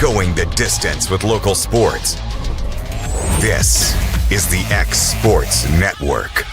Going the distance with local sports. This is the X Sports Network.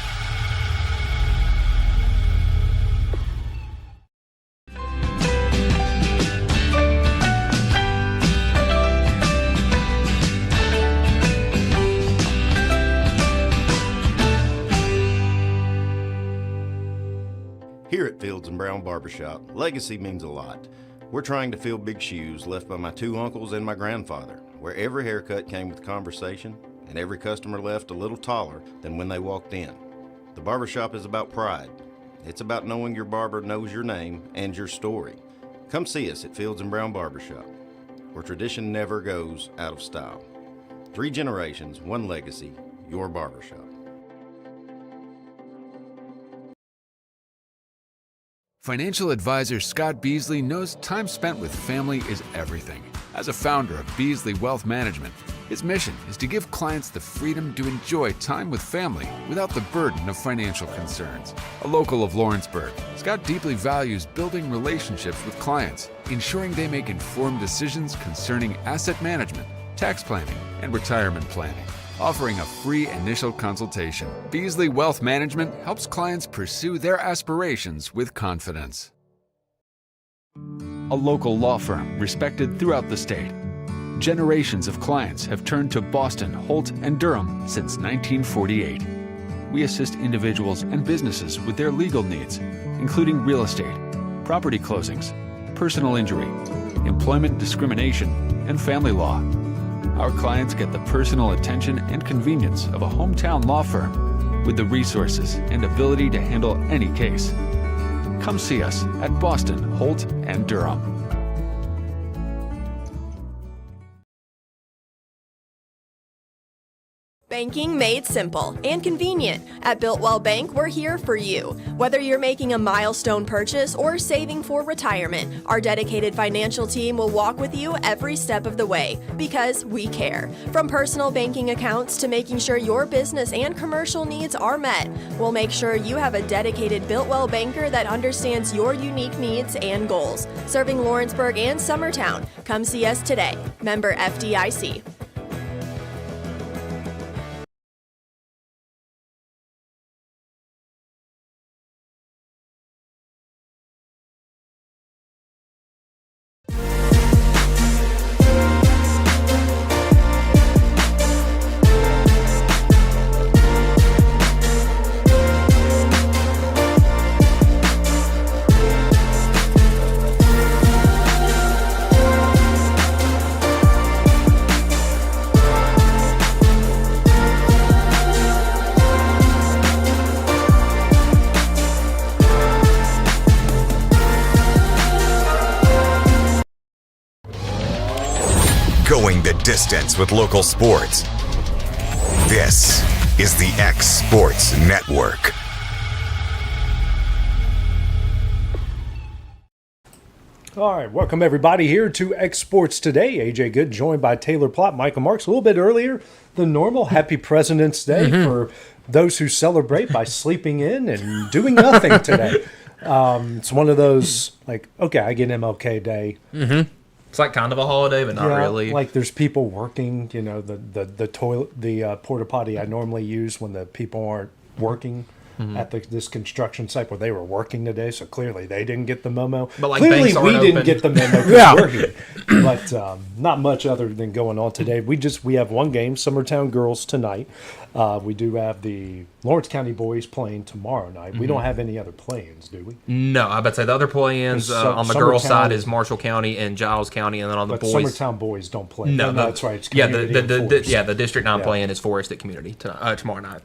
Here at Fields and Brown Barbershop, legacy means a lot. We're trying to fill big shoes left by my two uncles and my grandfather, where every haircut came with conversation and every customer left a little taller than when they walked in. The barbershop is about pride. It's about knowing your barber knows your name and your story. Come see us at Fields and Brown Barbershop, where tradition never goes out of style. 3 generations, 1 legacy, your barbershop. Financial advisor Scott Beasley knows time spent with family is everything. As a founder of Beasley Wealth Management, his mission is to give clients the freedom to enjoy time with family without the burden of financial concerns. A local of Lawrenceburg, Scott deeply values building relationships with clients, ensuring they make informed decisions concerning asset management, tax planning, and retirement planning. Offering a free initial consultation, Beasley Wealth Management helps clients pursue their aspirations with confidence. A local law firm respected throughout the state. Generations of clients have turned to Boston, Holt, and Durham since 1948. We assist individuals and businesses with their legal needs, including real estate, property closings, personal injury, employment discrimination, and family law. Our clients get the personal attention and convenience of a hometown law firm with the resources and ability to handle any case. Come see us at Boston, Holt, and Durham. Banking made simple and convenient. At Builtwell Bank, we're here for you. Whether you're making a milestone purchase or saving for retirement, our dedicated financial team will walk with you every step of the way because we care. From personal banking accounts to making sure your business and commercial needs are met, we'll make sure you have a dedicated Builtwell banker that understands your unique needs and goals. Serving Lawrenceburg and Summertown. Come see us today. Member FDIC. Going the distance with local sports. This is the X Sports Network. All right, welcome everybody here to X Sports Today. AJ Good joined by Taylor Plott, Michael Marks. A little bit earlier than normal. Happy President's Day for those who celebrate by sleeping in and doing nothing today. It's one of those, like, okay, I get MLK Day. It's like kind of a holiday, but not really. Like there's people working, you know, the toilet, the porta potty I normally use when the people aren't working at this construction site where they were working today. So clearly they didn't get the memo. But like clearly banks we aren't didn't open. get the memo because we're here. But not much other than going on today. We have one game, Summertown Girls tonight. We do have the Lawrence County boys playing tomorrow night. We don't have any other play-ins, do we? No, I bet say the other play-ins on the girls' side is Marshall County and Giles County, and then on the boys. Summertown boys don't play. No, that's right. It's yeah, the the District 9 play-in is Forest at Community tomorrow night.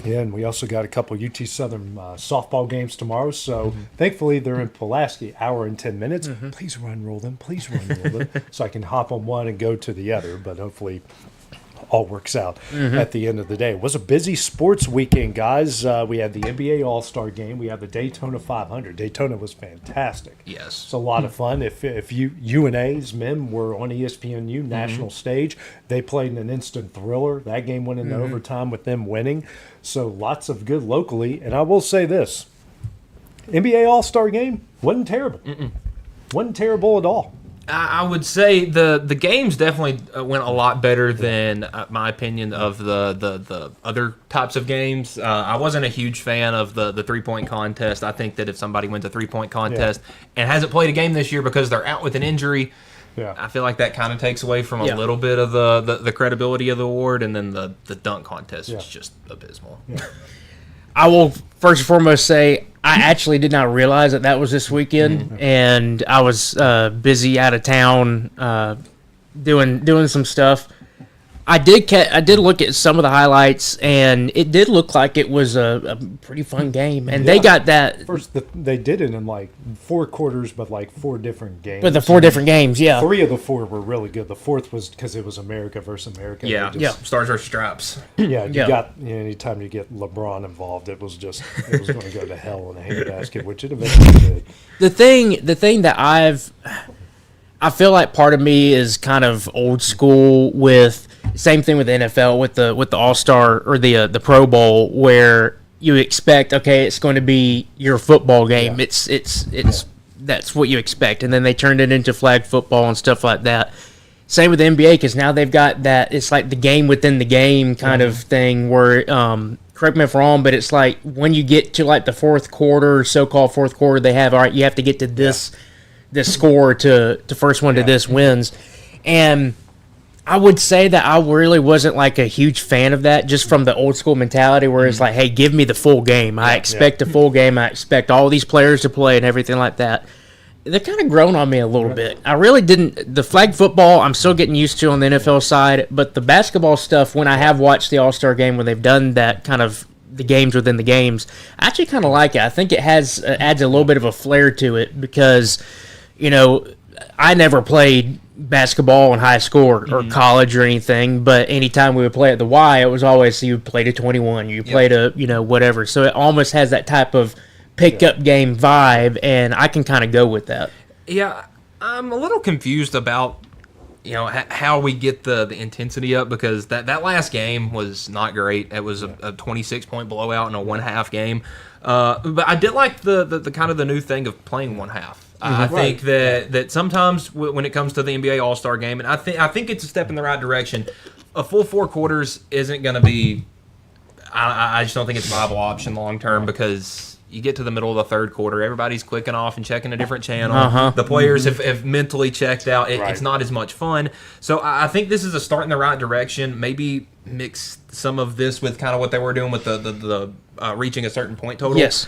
Yeah, and we also got a couple UT Southern softball games tomorrow. So thankfully they're in Pulaski, hour and 10 minutes. Please run roll them. Please run roll them, so I can hop on one and go to the other. But hopefully all works out at the end of the day. It was a busy sports weekend, guys. We had the NBA All-Star Game. We had the Daytona 500. Daytona was fantastic. Yes. It's a lot of fun. If UNA's men were on ESPNU national stage, they played in an instant thriller. That game went into overtime with them winning. So lots of good locally. And I will say this, NBA All-Star Game wasn't terrible. Wasn't terrible at all. I would say the games definitely went a lot better than my opinion of the other types of games. I wasn't a huge fan of the 3-point contest. I think that if somebody wins a 3-point contest and hasn't played a game this year because they're out with an injury, I feel like that kind of takes away from a little bit of the credibility of the award. And then the dunk contest is just abysmal. I will first and foremost say I actually did not realize that was this weekend, and I was busy out of town doing some stuff. I did look at some of the highlights, and it did look like it was a pretty fun game. And they got that first. They did it in like 4 quarters, but like 4 different games. But the 4 different games, 3 of the 4 were really good. The 4th was because it was America versus America. Stars versus stripes. Got anytime you get LeBron involved, it was going to go to hell in a handbasket, which it eventually did. The thing that I feel like part of me is kind of old school with. Same thing with the NFL with the All-Star or the Pro Bowl, where you expect it's going to be your football game. It's that's what you expect, and then they turned it into flag football and stuff like that. Same with the NBA, because now they've got that. It's like the game within the game kind of thing. Where correct me if I'm wrong, but it's like when you get to like the fourth quarter, so-called fourth quarter, they have you have to get to this score to first one to this wins, and I would say that I really wasn't like a huge fan of that, just from the old school mentality where it's like, hey, give me the full game. I expect a full game. I expect all these players to play and everything like that. They're kind of grown on me a little bit. I really didn't. The flag football, I'm still getting used to on the NFL side, but the basketball stuff, when I have watched the All-Star game where they've done that kind of the games within the games, I actually kind of like it. I think it adds a little bit of a flair to it because, I never played basketball in high school or college or anything, but anytime we would play at the Y, it was always you played a 21, you played a whatever. So it almost has that type of pickup game vibe, and I can kind of go with that. Yeah, I'm a little confused about how we get the intensity up, because that last game was not great. It was a 26-point blowout in a 1/2 game, but I did like the kind of the new thing of playing 1/2. I think that sometimes when it comes to the NBA All-Star game, and I think it's a step in the right direction. A full 4 quarters isn't going to be. I just don't think it's a viable option long term, because you get to the middle of the third quarter, everybody's clicking off and checking a different channel. The players have mentally checked out. It's not as much fun. So I think this is a start in the right direction. Maybe mix some of this with kind of what they were doing with the reaching a certain point total. Yes.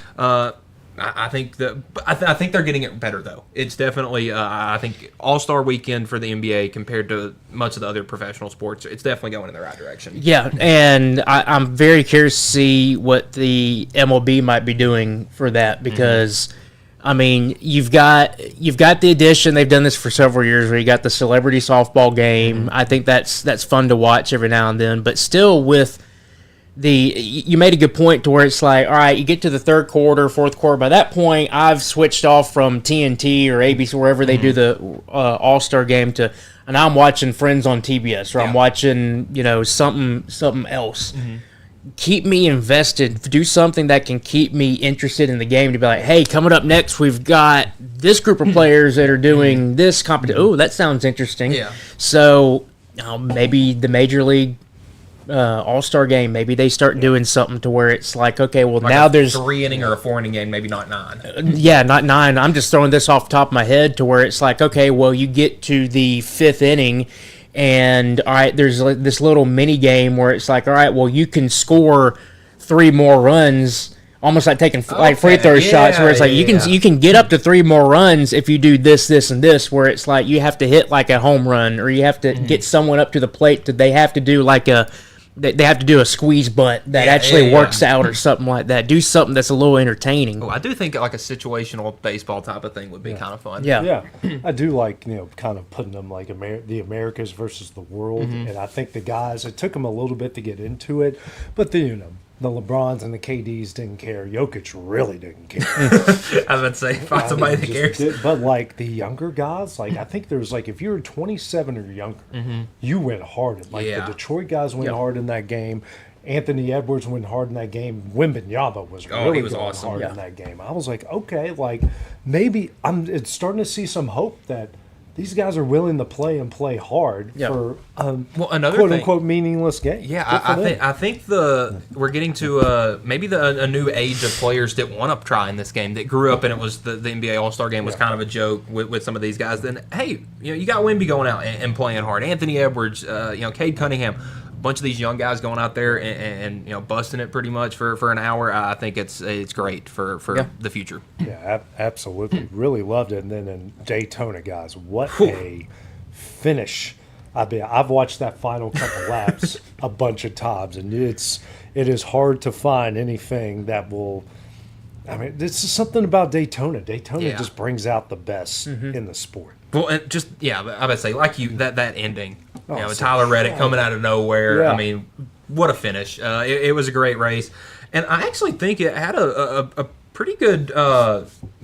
I think they're getting it better, though. It's definitely I think All-Star Weekend for the NBA compared to much of the other professional sports, it's definitely going in the right direction. Yeah, and I'm very curious to see what the MLB might be doing for that, because I mean, you've got the addition. They've done this for several years, where you got the celebrity softball game. I think that's fun to watch every now and then, but still with you made a good point to where it's like, all right, you get to the third quarter, fourth quarter. By that point, I've switched off from TNT or ABC, wherever they do the All-Star game, and now I'm watching Friends on TBS, or I'm watching something else. Keep me invested. Do something that can keep me interested in the game, to be like, hey, coming up next, we've got this group of players that are doing this competition. Oh, that sounds interesting. Yeah. So maybe the Major League All-Star game, maybe they start doing something to where it's like, okay, well, like now there's 3-inning or a 4-inning game, maybe not 9. Not 9. I'm just throwing this off the top of my head, to where it's like, okay, well, you get to the 5th inning, and all right, there's like this little mini game where it's like, all right, well, you can score 3 more runs, almost like taking like free throw shots, where it's like you can get up to 3 more runs if you do this, and this, where it's like you have to hit like a home run, or you have to get someone up to the plate. They have to do like they have to do a squeeze bunt that actually works out, or something like that. Do something that's a little entertaining. I do think like a situational baseball type of thing would be kind of fun. Yeah. I do like, kind of putting them like the Americas versus the world. And I think the guys, it took them a little bit to get into it, but the LeBrons and the KDs didn't care. Jokic really didn't care. I would say find somebody that cares. But like the younger guys, like I think there's like, if you were 27 or younger, you went hard. Like the Detroit guys went hard in that game. Anthony Edwards went hard in that game. Wembanyama was really going awesome. hard in that game. I was like, okay, like maybe it's starting to see some hope that these guys are willing to play and play hard for another quote thing, unquote meaningless game. Yeah, I think we're getting to maybe a new age of players that want to try in this game, that grew up and it was the NBA All-Star game was kind of a joke with some of these guys. Then hey, you got Wemby going out and playing hard, Anthony Edwards, Cade Cunningham. Bunch of these young guys going out there and busting it pretty much for an hour. I think it's great for the future. Yeah, absolutely. Really loved it. And then in Daytona, guys, what a finish. I've watched that final couple laps a bunch of times, and it is hard to find anything that will. I mean, this is something about Daytona. Daytona just brings out the best in the sport. Well, and I would say like that ending. Tyler Reddick coming out of nowhere. Yeah. I mean, what a finish! It was a great race, and I actually think it had a pretty good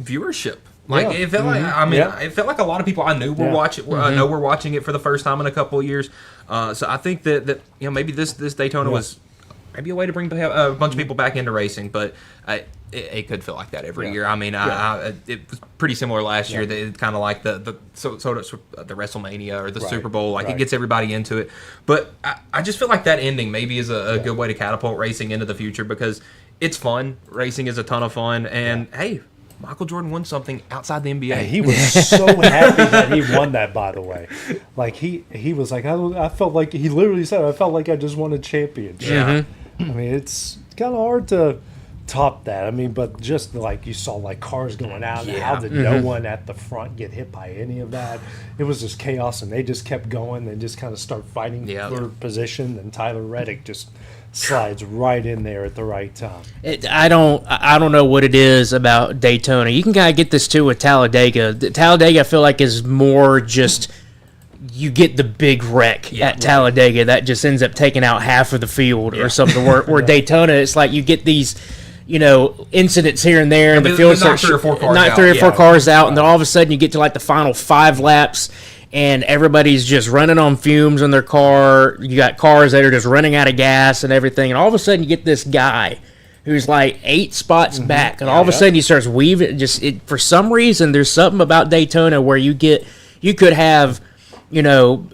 viewership. Like it felt like it felt like a lot of people I knew were watching. Know were watching it for the first time in a couple of years. So I think that maybe this Daytona was maybe a way to bring a bunch of people back into racing, but it could feel like that every year. I mean, it was pretty similar last year. It's kind of like the WrestleMania or the Super Bowl. Like it gets everybody into it. But I just feel like that ending maybe is a good way to catapult racing into the future because it's fun. Racing is a ton of fun, and hey. Michael Jordan won something outside the NBA. Hey, he was so happy that he won that, by the way. Like, he was like, I felt like, he literally said, I felt like I just won a championship. Yeah. I mean, it's kind of hard to top that. I mean, but just like you saw, like, cars going out, and how did no one at the front get hit by any of that? It was just chaos, and they just kept going. They just kind of start fighting for position, and Tyler Reddick just slides right in there at the right time. I don't know what it is about Daytona. You can kind of get this too with Talladega. Talladega, I feel like, is more just you get the big wreck at Talladega that just ends up taking out half of the field or something. Where Daytona, it's like you get these incidents here and there, and the field starts three or four cars out, and then all of a sudden you get to like the final 5 laps. And everybody's just running on fumes on their car. You got cars that are just running out of gas and everything. And all of a sudden, you get this guy who's like 8 spots back. And all of a sudden, he starts weaving. For some reason, there's something about Daytona where you could have, I'm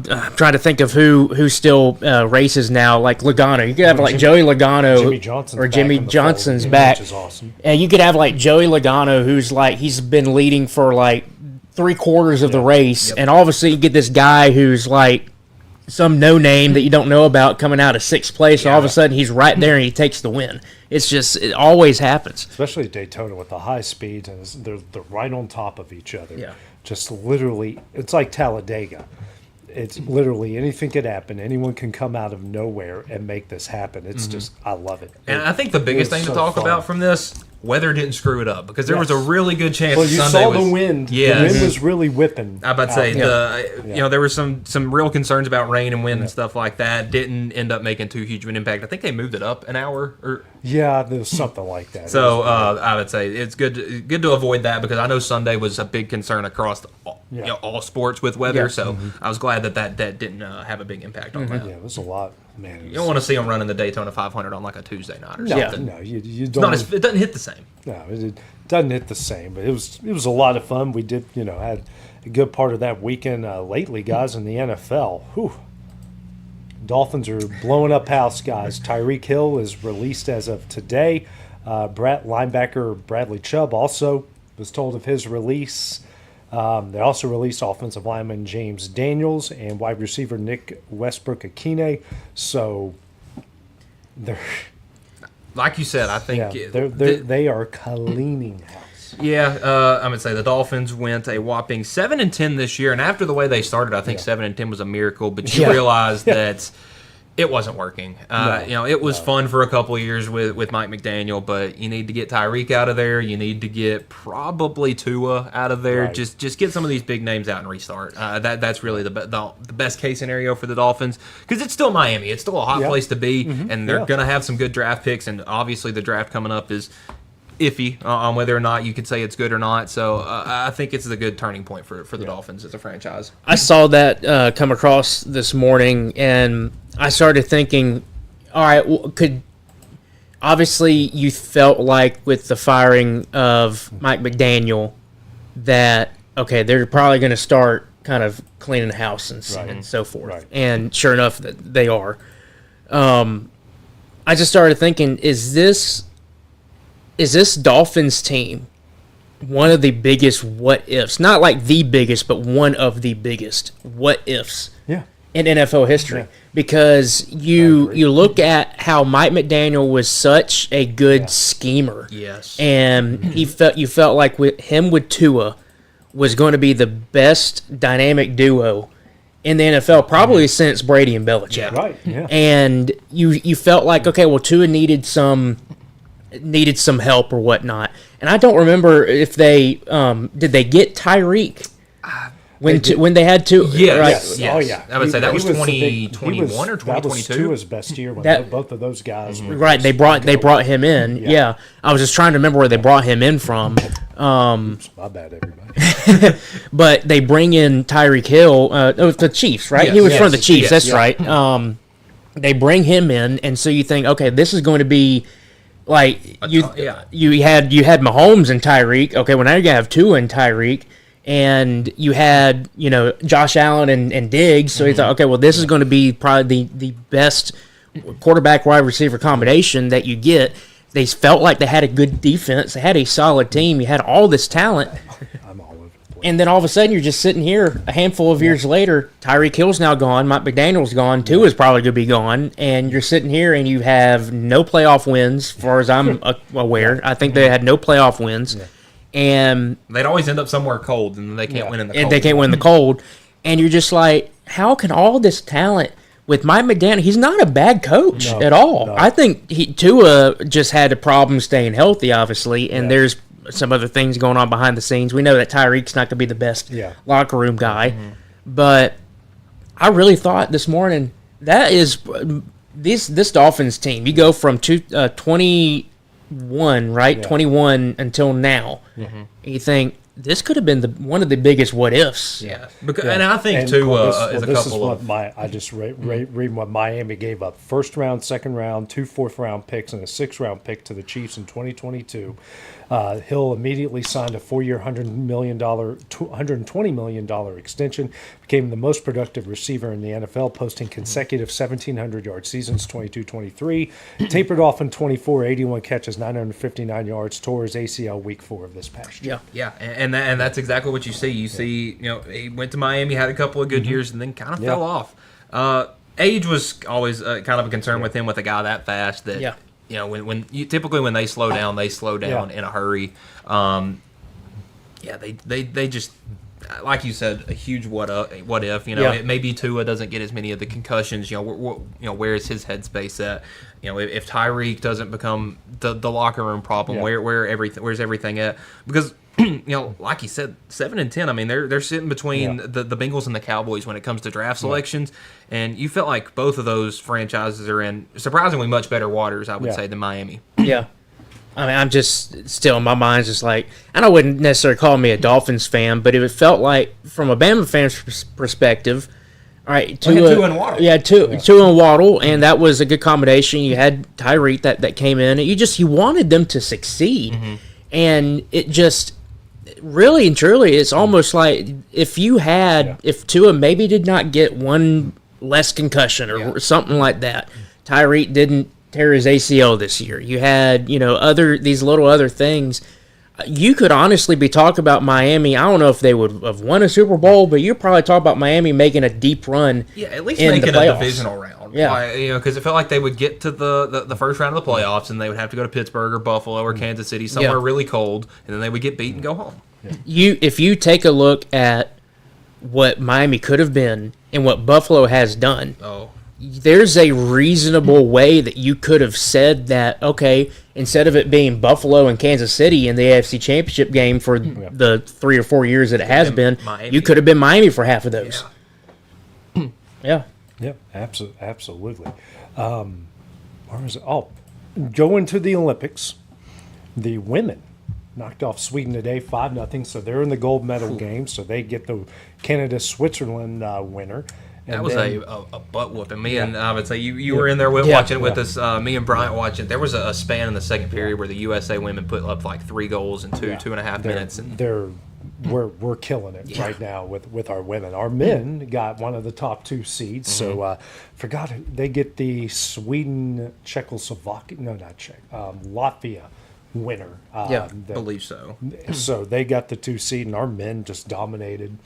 trying to think of who still races now, like Logano. You could have like Joey Logano Jimmy Johnson's back, which is awesome. And you could have like Joey Logano, who's like he's been leading for like 3/4 of the race, and all of a sudden you get this guy who's like some no name that you don't know about coming out of 6th place, and all of a sudden he's right there and he takes the win. It always happens. Especially at Daytona with the high speeds, and they're right on top of each other. Yeah. Just literally, it's like Talladega. It's literally anything could happen. Anyone can come out of nowhere and make this happen. It's just, I love it. And I think the biggest thing to talk about from this, weather didn't screw it up because there was a really good chance. Well, you Sunday saw the wind. Yeah, the wind was really whipping. I about to say there were some real concerns about rain and wind and stuff like that. Didn't end up making too huge of an impact. I think they moved it up an hour or. Yeah, there was something like that. So I would say it's good to avoid that because I know Sunday was a big concern across all sports with weather. Yeah. So I was glad that didn't have a big impact on that. Yeah, it was a lot. Man, you don't want to see them running the Daytona 500 on like a Tuesday night or something. No, you don't. It doesn't hit the same. No, it doesn't hit the same. But it was a lot of fun. We did, had a good part of that weekend lately, guys, in the NFL. Whew. Dolphins are blowing up house, guys. Tyreek Hill is released as of today. Linebacker Bradley Chubb also was told of his release. They also released offensive lineman James Daniels and wide receiver Nick Westbrook-Akine. So they're, like you said, I think they are cleaning house. Yeah, I'm gonna say the Dolphins went a whopping 7-10 this year, and after the way they started, I think 7-10 was a miracle. But you realize that it wasn't working. It was fun for a couple of years with Mike McDaniel, but you need to get Tyreek out of there. You need to get probably Tua out of there. Right. Just get some of these big names out and restart. That's really the best case scenario for the Dolphins because it's still Miami. It's still a hot place to be, and they're going to have some good draft picks. And obviously, the draft coming up is iffy on whether or not you could say it's good or not. So I think it's a good turning point for the Dolphins as a franchise. I saw that come across this morning, and I started thinking, all right, obviously you felt like with the firing of Mike McDaniel that okay, they're probably going to start kind of cleaning the house and so forth. Right. And sure enough, they are. I just started thinking, is this Dolphins team one of the biggest what ifs? Not like the biggest, but one of the biggest what ifs in NFL history. Yeah. Because you look at how Mike McDaniel was such a good schemer. Yes. And you felt like with Tua was going to be the best dynamic duo in the NFL probably since Brady and Belichick. Yeah. Right. Yeah. And you felt like, okay, well, Tua needed some help or whatnot. And I don't remember if they did they get Tyreek when they had to. Yes. Right? Yes. Oh yeah. I would say that was the 2021 or 2022. That was Tua's best year when both of those guys were Right, they brought him in. Yeah. I was just trying to remember where they brought him in from. Oops, my bad, everybody. But they bring in Tyreek Hill, the Chiefs, right? Yes. He was from the Chiefs. Yes. That's right. They bring him in, and so you think, okay, this is going to be like you had Mahomes and Tyreek. Okay, well now you're gonna have Tua and Tyreek. And you had, Josh Allen and Diggs, so he thought, okay, well, this is going to be probably the best quarterback wide receiver combination that you get. They felt like they had a good defense. They had a solid team. You had all this talent. I'm all over the place. And then all of a sudden, you're just sitting here a handful of years later. Tyreek Hill's now gone. Mike McDaniel's gone. Tua's probably going to be gone. And you're sitting here and you have no playoff wins, as far as I'm aware. I think they had no playoff wins. Yeah. And they'd always end up somewhere cold, and they can't win in the cold. And they can't win the cold. And you're just like, how can all this talent with Mike McDaniel? He's not a bad coach at all. No. I think Tua just had a problem staying healthy, obviously, and there's some other things going on behind the scenes. We know that Tyreek's not going to be the best locker room guy, but I really thought this morning that is this Dolphins team. You go from 21, right? 21 until now. And you think this could have been one of the biggest what ifs. Yeah, and I think too is a couple of. I just reading what Miami gave up: first round, second round, 2 fourth-round picks, and a 6th-round pick to the Chiefs in 2022. Hill immediately signed a 4-year, $120 million extension, became the most productive receiver in the NFL, posting consecutive 1,700-yard seasons, 22-23. Tapered off in 24, 81 catches, 959 yards, tore his ACL week 4 of this past year. Yeah, and that's exactly what you see. You see, he went to Miami, had a couple of good years, and then kind of fell off. Age was always kind of a concern with him, with a guy that fast. That typically when they slow down in a hurry. They just, like you said, a huge what if. Maybe Tua doesn't get as many of the concussions. Where is his headspace at? If Tyreek doesn't become the locker room problem, where's everything at? Because like you said, 7-10. I mean, they're sitting between the Bengals and the Cowboys when it comes to draft selections, and you felt like both of those franchises are in surprisingly much better waters, I would say, than Miami. Yeah. I mean, I'm just still, my mind's just like, and I wouldn't necessarily call me a Dolphins fan, but it felt like, from a Bama fan's perspective, all right, Tua and Waddle. Yeah, Tua and Waddle, and that was a good combination. You had Tyreek that came in, and you wanted them to succeed, and it just, really and truly, it's almost like if Tua maybe did not get one less concussion or something like that, Tyreek didn't tear his ACL this year. You had, these little other things. You could honestly be talking about Miami. I don't know if they would have won a Super Bowl, but you're probably talking about Miami making a deep run. Yeah, at least making a divisional round. Yeah, because it felt like they would get to the first round of the playoffs, and they would have to go to Pittsburgh or Buffalo or Kansas City, somewhere really cold, and then they would get beat and go home. If you take a look at what Miami could have been and what Buffalo has done, there's a reasonable way that you could have said that, okay, instead of it being Buffalo and Kansas City in the AFC Championship game for the 3 or 4 years that it has been, Miami. You could have been Miami for half of those. Yeah, absolutely. Where was it? Going to the Olympics, the women knocked off Sweden today 5-0, so they're in the gold medal game, so they get the Canada-Switzerland winner. That was a butt whooping. And I would say you were in there watching with us. Me and Bryant watching. There was a span in the second period where the USA women put up like 3 goals in 2.5 minutes. And they're we're killing it right now with our women. Our men got one of the top 2 seeds. So forgot they get the Sweden, Czechoslovakia, no, not Czech, Latvia winner. Believe so. So they got the 2 seed, and our men just dominated.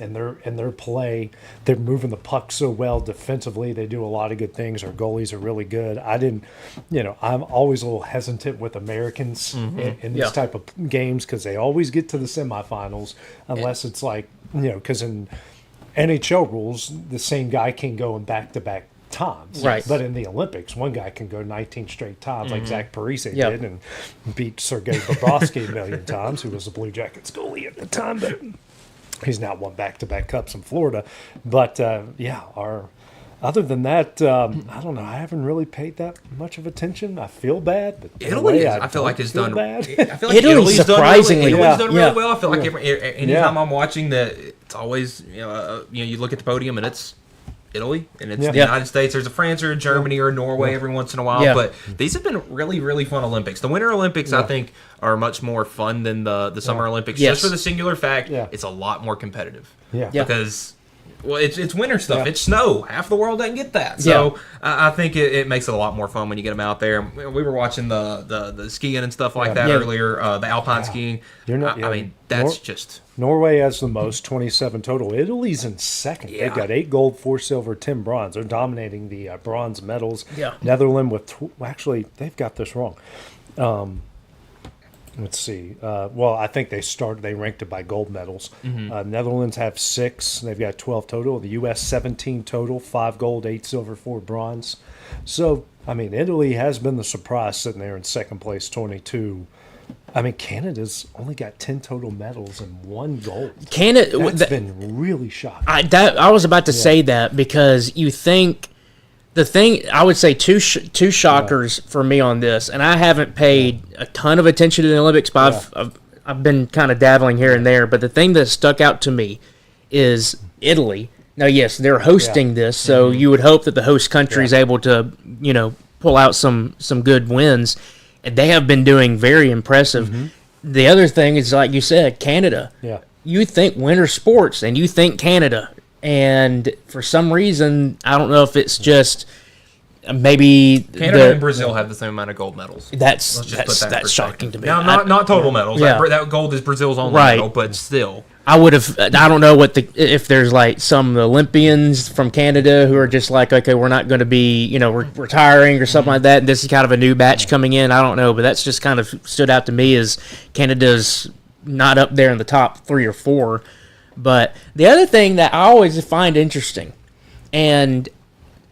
In their play, they're moving the puck so well defensively. They do a lot of good things. Our goalies are really good. I'm always a little hesitant with Americans in these type of games because they always get to the semifinals unless it's like, because in NHL rules, the same guy can go in back-to-back times. Right. But in the Olympics, one guy can go 19 straight times like Zach Parise did and beat Sergei Bobrovsky a million times, who was the Blue Jackets goalie at the time. But he's now won back-to-back cups in Florida. But, other than that, I don't know. I haven't really paid that much of attention. I feel bad. But Italy, I feel like, is done. Bad. I feel like Italy's surprisingly Italy's done really well. I feel like Yeah. anytime I'm watching it's always, you look at the podium and it's Italy, and it's the United States. There's a France or a Germany or Norway every once in a while, but these have been really, really fun Olympics. The Winter Olympics, I think, are much more fun than the Summer Olympics, just for the singular fact it's a lot more competitive. Because, well, it's winter stuff. It's snow. Half the world doesn't get that. So I think it makes it a lot more fun when you get them out there. We were watching the skiing and stuff like that earlier, the alpine skiing. I mean, that's just... Norway has the most, 27 total. Italy's in second. Yeah. They've got 8 gold, 4 silver, 10 bronze. They're dominating the bronze medals. Yeah. Netherlands with actually, they've got this wrong. Let's see. I think they ranked it by gold medals. Netherlands have 6. They've got 12 total. The U.S. 17 total, 5 gold, 8 silver, 4 bronze. So, I mean, Italy has been the surprise sitting there in second place, 22. I mean, Canada's only got 10 total medals and 1 gold. That's been really shocking. I was about to say that because you think the thing I would say two shockers for me on this, and I haven't paid a ton of attention to the Olympics, but I've been kind of dabbling here and there. But the thing that stuck out to me is Italy. Now, yes, they're hosting this, so you would hope that the host country is able to, pull out some good wins. And they have been doing very impressive. The other thing is, like you said, Canada. Yeah. You think winter sports, and you think Canada. And for some reason, I don't know if it's just maybe Canada and Brazil have the same amount of gold medals. That's shocking to me. Now, not total medals. That gold is Brazil's only medal, but still. I don't know if there's like some Olympians from Canada who are just like, okay, we're not going to be, retiring or something like that. And this is kind of a new batch coming in. I don't know, but that's just kind of stood out to me as Canada's not up there in the top 3 or 4. But the other thing that I always find interesting, and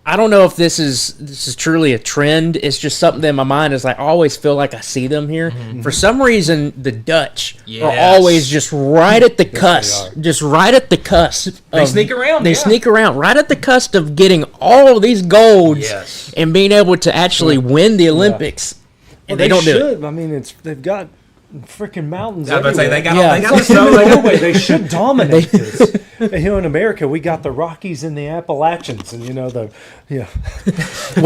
I don't know if this is truly a trend. It's just something that in my mind is like, I always feel like I see them here. For some reason, the Dutch are always just right at the cusp. Just right at the cusp. They sneak around. They sneak around right at the cusp of getting all of these golds and being able to actually win the Olympics. And they don't do it. I mean, they've got freaking mountains. I was about to say they got the snow. They should dominate this. In America, we got the Rockies and the Appalachians, and what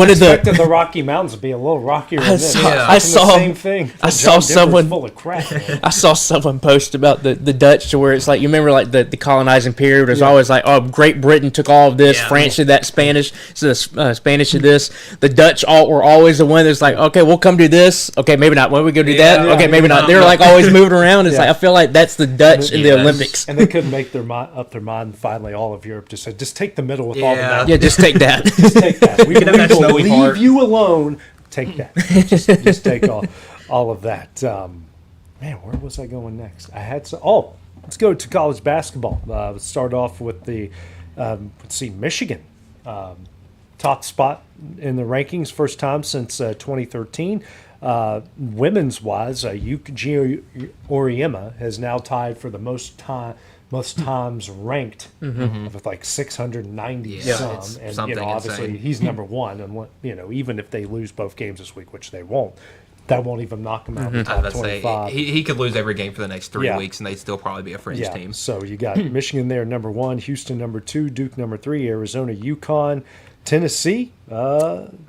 did the Rocky Mountains to be a little rockier than this. I saw the same thing. I saw someone full of crap. I saw someone post about the Dutch, to where it's like, you remember like the colonizing period was always like, oh, Great Britain took all of this, France did that, Spanish, so Spanish did this. The Dutch were always the one that's like, okay, we'll come do this. Okay, maybe not. When we go do that? Okay, maybe not. They're like always moving around. It's like, I feel like that's the Dutch in the Olympics. And they couldn't make up their mind. Finally, all of Europe just said, just take the middle with all the mountains. Yeah, just take that. Just take that. We will leave you alone. Take that. Just take all of that. Man, where was I going next? Let's go to college basketball. Let's start off with the Michigan. Top spot in the rankings, first time since 2013. Women's wise, Yuki Oriema has now tied for the most times ranked with like 690 some, and obviously insane. He's number one. And even if they lose both games this week, which they won't, that won't even knock him out of the top 25. He could lose every game for the next 3 weeks, and they'd still probably be a fringe team. So you got Michigan there, number 1, Houston number 2, Duke number 3, Arizona, UConn, Tennessee,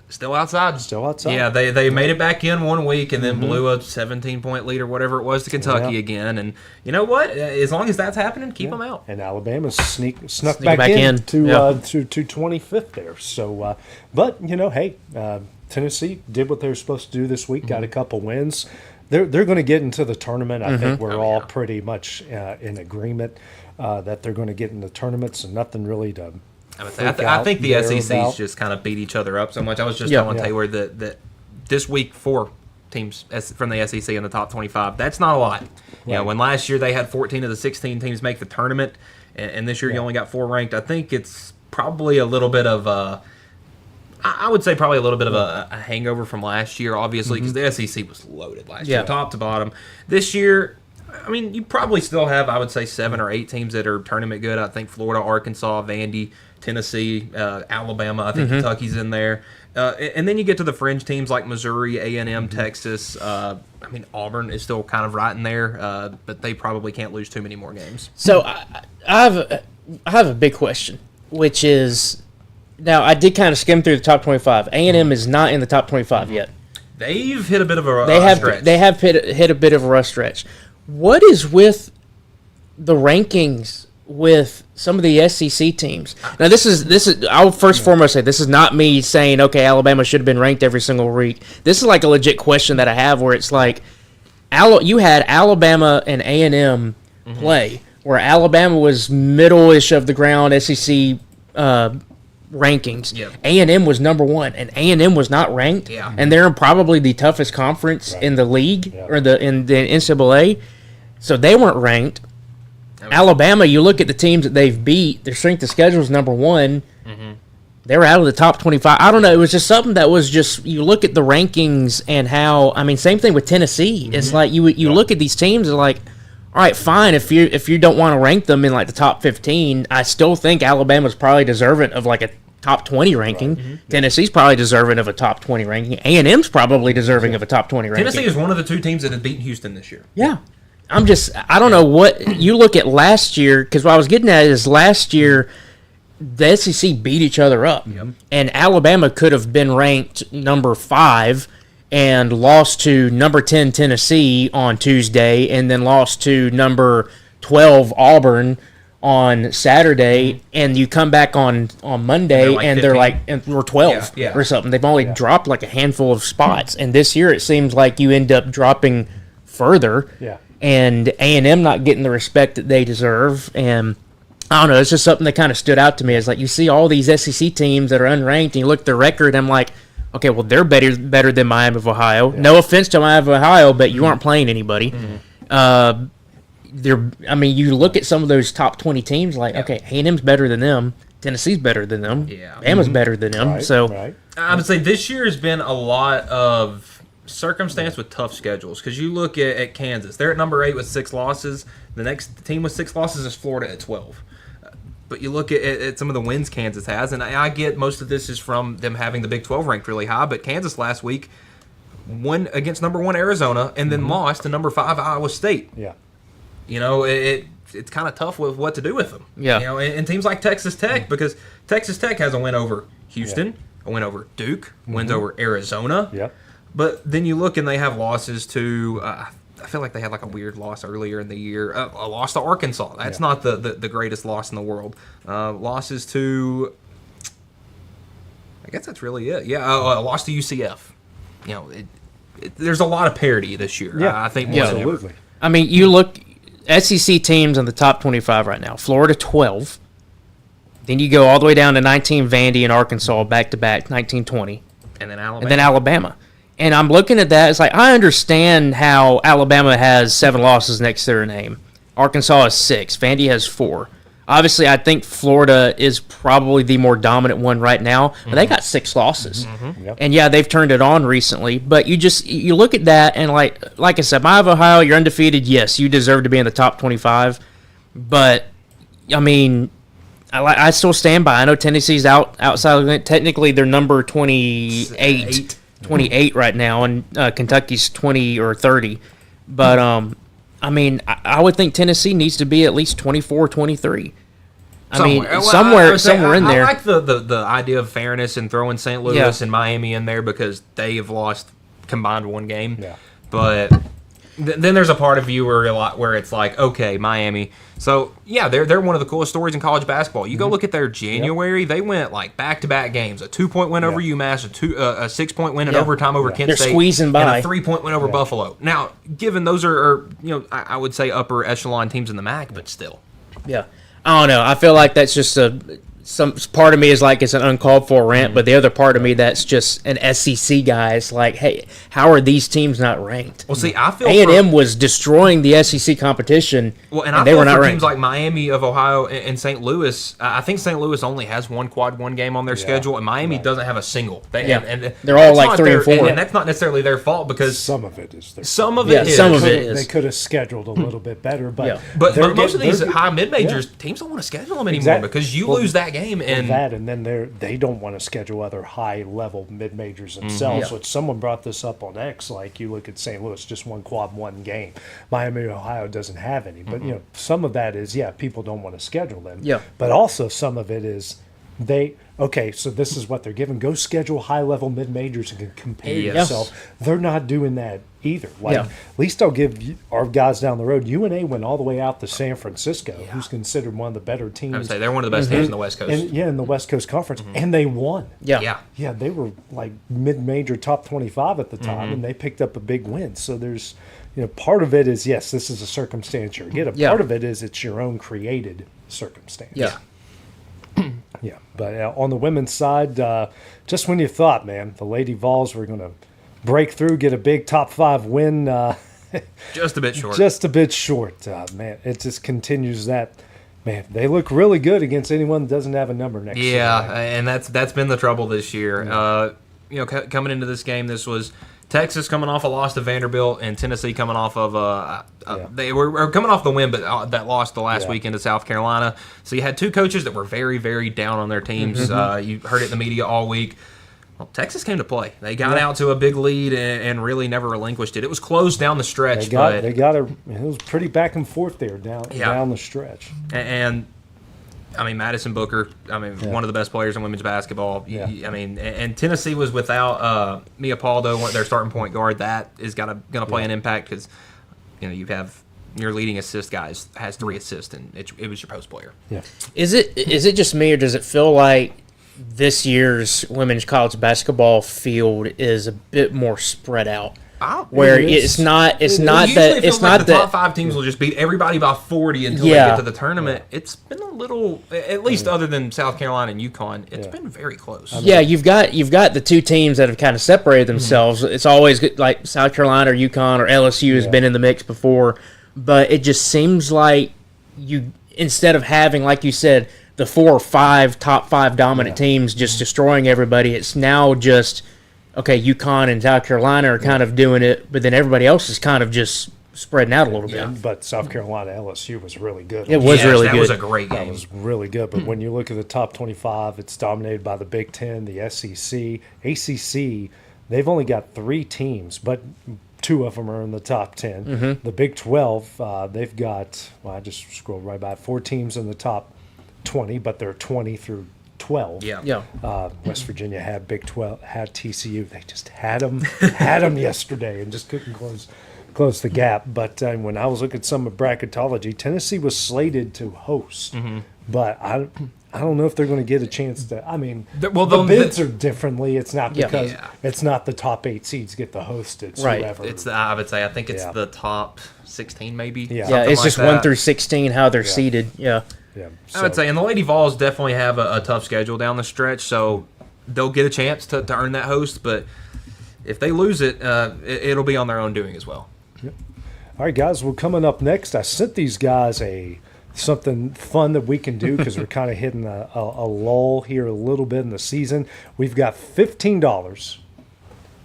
Still outside. still outside. Yeah, they made it back in 1 week and then blew a 17-point lead or whatever it was to Kentucky Yeah. again. And you know what? As long as that's happening, keep them out. And Alabama snuck back back in in. to Yeah. to 25th there. So, but hey, Tennessee did what they were supposed to do this week. Got a couple wins. They're going to get into the tournament. I think we're all pretty much in agreement that they're going to get in the tournaments, and nothing really to. I think the there SEC's about. just kind of beat each other up so much. I was just Yeah. telling Taylor that this week 4 teams from the SEC in the top 25. That's not a lot. You know, when last year they had 14 of the 16 teams make the tournament, and this year you only got 4 ranked. I think it's probably a little bit of I would say probably a little bit of a hangover from last year, obviously, because the SEC was loaded last year, top to bottom. This year, I mean, you probably still have, I would say, 7 or 8 teams that are tournament good. I think Florida, Arkansas, Vandy, Tennessee, Alabama. I think Kentucky's in there. And then you get to the fringe teams like Missouri, A&M, Texas. I mean, Auburn is still kind of right in there, but they probably can't lose too many more games. So I have a big question, which is, now I did kind of skim through the top 25. A&M is not in the top 25 yet. They've hit a bit of a stretch. They have hit a bit of a rough stretch. What is with the rankings with some of the SEC teams? Now this is I'll first foremost say this is not me saying, okay, Alabama should have been ranked every single week. This is like a legit question that I have where it's like you had Alabama and A&M play where Alabama was middle-ish of the ground SEC rankings. Yep. A&M was number 1, and A&M was not ranked. Yeah. And they're in probably the toughest conference in the league or in the NCAA. So they weren't ranked. Alabama, you look at the teams that they've beat, their strength of schedule is number 1. They were out of the top 25. I don't know. It was just something that was just, you look at the rankings and how, I mean, same thing with Tennessee. It's like you look at these teams and like, all right, fine. If you don't want to rank them in like the top 15, I still think Alabama's probably deserving of like a top 20 ranking. Tennessee's probably deserving of a top 20 ranking. A&M's probably deserving of a top 20 ranking. Tennessee is one of the 2 teams that had beaten Houston this year. Yeah. I don't know what you look at last year, because what I was getting at is last year the SEC beat each other up, and Alabama could have been ranked number 5 and lost to number 10 Tennessee on Tuesday, and then lost to number 12 Auburn on Saturday, and you come back on Monday and they're like, and we're 12 or something. They've only dropped like a handful of spots, and this year it seems like you end up dropping further. And A&M not getting the respect that they deserve, and I don't know, it's just something that kind of stood out to me. It's like you see all these SEC teams that are unranked, and you look at their record, and I'm like, okay, well, they're better than Miami of Ohio. No offense to Miami of Ohio, but you aren't playing anybody. You look at some of those top 20 teams, like, okay, A&M's better than them, Tennessee's better than them, Bama's better than them. I would say this year has been a lot of circumstance with tough schedules, because you look at Kansas, they're at number 8 with 6 losses. The next team with 6 losses is Florida at 12. But you look at some of the wins Kansas has, and I get most of this is from them having the Big 12 ranked really high, but Kansas last week won against number 1 Arizona and then lost to number 5 Iowa State. You know, it's kind of tough with what to do with them. You know, and teams like Texas Tech, because Texas Tech has a win over Houston, a win over Duke, wins over Arizona. But then you look and they have losses to, I feel like they had like a weird loss earlier in the year. A loss to Arkansas. That's not the greatest loss in the world. Losses to, I guess that's really it. A loss to UCF. You know, there's a lot of parity this year. I think more than ever. I mean, you look, SEC teams in the top 25 right now. Florida 12. Then you go all the way down to 19 Vandy and Arkansas back-to-back, 19-20. And then Alabama. And I'm looking at that. It's like, I understand how Alabama has 7 losses next to their name. Arkansas has 6. Vandy has 4. Obviously, I think Florida is probably the more dominant one right now. But they got 6 losses. And, they've turned it on recently. But you look at that, and like I said, Miami of Ohio, you're undefeated. Yes, you deserve to be in the top 25. But, I mean, I still stand by. I know Tennessee's outside of it. Technically, they're number 28 right now, and Kentucky's 20 or 30. But, I mean, I would think Tennessee needs to be at least 24, 23. Somewhere in there. I like the idea of fairness and throwing St. Louis and Miami in there because they have lost combined one game. Yeah. But then there's a part of you where it's like, okay, Miami. So yeah, they're one of the coolest stories in college basketball. You go look at their January; they went like back-to-back games: a 2-point win over UMass, a 6-point win in overtime over Kent They're State, squeezing by, and a 3-point win over Buffalo. Now, given those are I would say upper echelon teams in the MAC, but still. Yeah. I don't know. I feel like that's just some part of me is like it's an uncalled for rant, but the other part of me that's just an SEC guy. It's like, hey, how are these teams not ranked? Well, see, I feel A&M was destroying the SEC competition. Well, and I they feel were not for ranked. Teams like Miami of Ohio and St. Louis. I think St. Louis only has one quad one game on their schedule, and Miami doesn't have a single. And they're all like 3 and 4, and that's not necessarily their fault because some of it is their some of fault. it is. Some of it is. They could have scheduled a little bit better, but but most of these high mid majors teams don't want to schedule them anymore because you lose that game and then they don't want to schedule other high level mid majors themselves. Which someone brought this up on X. Like you look at St. Louis, just one quad one game. Miami, Ohio doesn't have any, but some of that is people don't want to schedule them. Yeah, but also some of it is so this is what they're given. Go schedule high level mid majors and compare yourself. They're not doing that either. At least I'll give our guys down the road. UNA went all the way out to San Francisco, who's considered one of the better teams. I would say they're one of the best teams in the West Coast. In the West Coast Conference, and they won. Yeah. They were like mid-major top 25 at the time, and they picked up a big win. So there's, part of it is yes, this is a circumstance you're getting. Part of it is it's your own created circumstance. Yeah. Yeah, but on the women's side, just when you thought, man, the Lady Vols were going to break through, get a big top 5 win. Just a bit short. Just a bit short, man. It just continues that. Man, they look really good against anyone that doesn't have a number next to them. Yeah, and that's been the trouble this year. Coming into this game, this was Texas coming off a loss to Vanderbilt and Tennessee coming off of they were coming off the win, but that lost the last weekend to South Carolina. So you had two coaches that were very, very down on their teams. You heard it in the media all week. Well, Texas came to play. They got out to a big lead and really never relinquished it. It was close down the stretch. It was pretty back and forth there down the stretch. And I mean, Madison Booker, one of the best players in women's basketball. Yeah. And Tennessee was without Mia Paldo, their starting point guard. That is going to play an impact because, you have your leading assist guys has 3 assists, and it was your post player. Yeah. Is it just me, or does it feel like this year's women's college basketball field is a bit more spread out? Where it's not the top 5 teams will just beat everybody by 40 until they get to the tournament. It's been a little, at least other than South Carolina and UConn, it's been very close. You've got the 2 teams that have kind of separated themselves. It's always good, like South Carolina or UConn or LSU has been in the mix before, but it just seems like you, instead of having, like you said, the 4 or 5 top 5 dominant teams just destroying everybody, it's now just, okay, UConn and South Carolina are kind of doing it, but then everybody else is kind of just spreading out a little bit. But South Carolina LSU was really good. It was really good. That was a great game. That was really good. But when you look at the top 25, it's dominated by the Big Ten, the SEC, ACC. They've only got 3 teams, but 2 of them are in the top 10. The Big 12, they've got, I just scrolled right by it, 4 teams in the top 20, but they're 20 through 12. West Virginia had Big 12, had TCU. They just had them yesterday and just couldn't close the gap. But when I was looking at some of bracketology, Tennessee was slated to host, but I don't know if they're going to get a chance to. I mean, the bids are differently. It's not because it's not the top 8 seeds get the host. It's whoever. It's I would say I think it's the top 16 maybe. It's just 1 through 16 how they're seeded. Yeah, I would say, and the Lady Vols definitely have a tough schedule down the stretch, so they'll get a chance to earn that host. But if they lose it, it'll be on their own doing as well. Yep. All right, guys. Well, coming up next, I sent these guys something fun that we can do because we're kind of hitting a lull here a little bit in the season. We've got $15,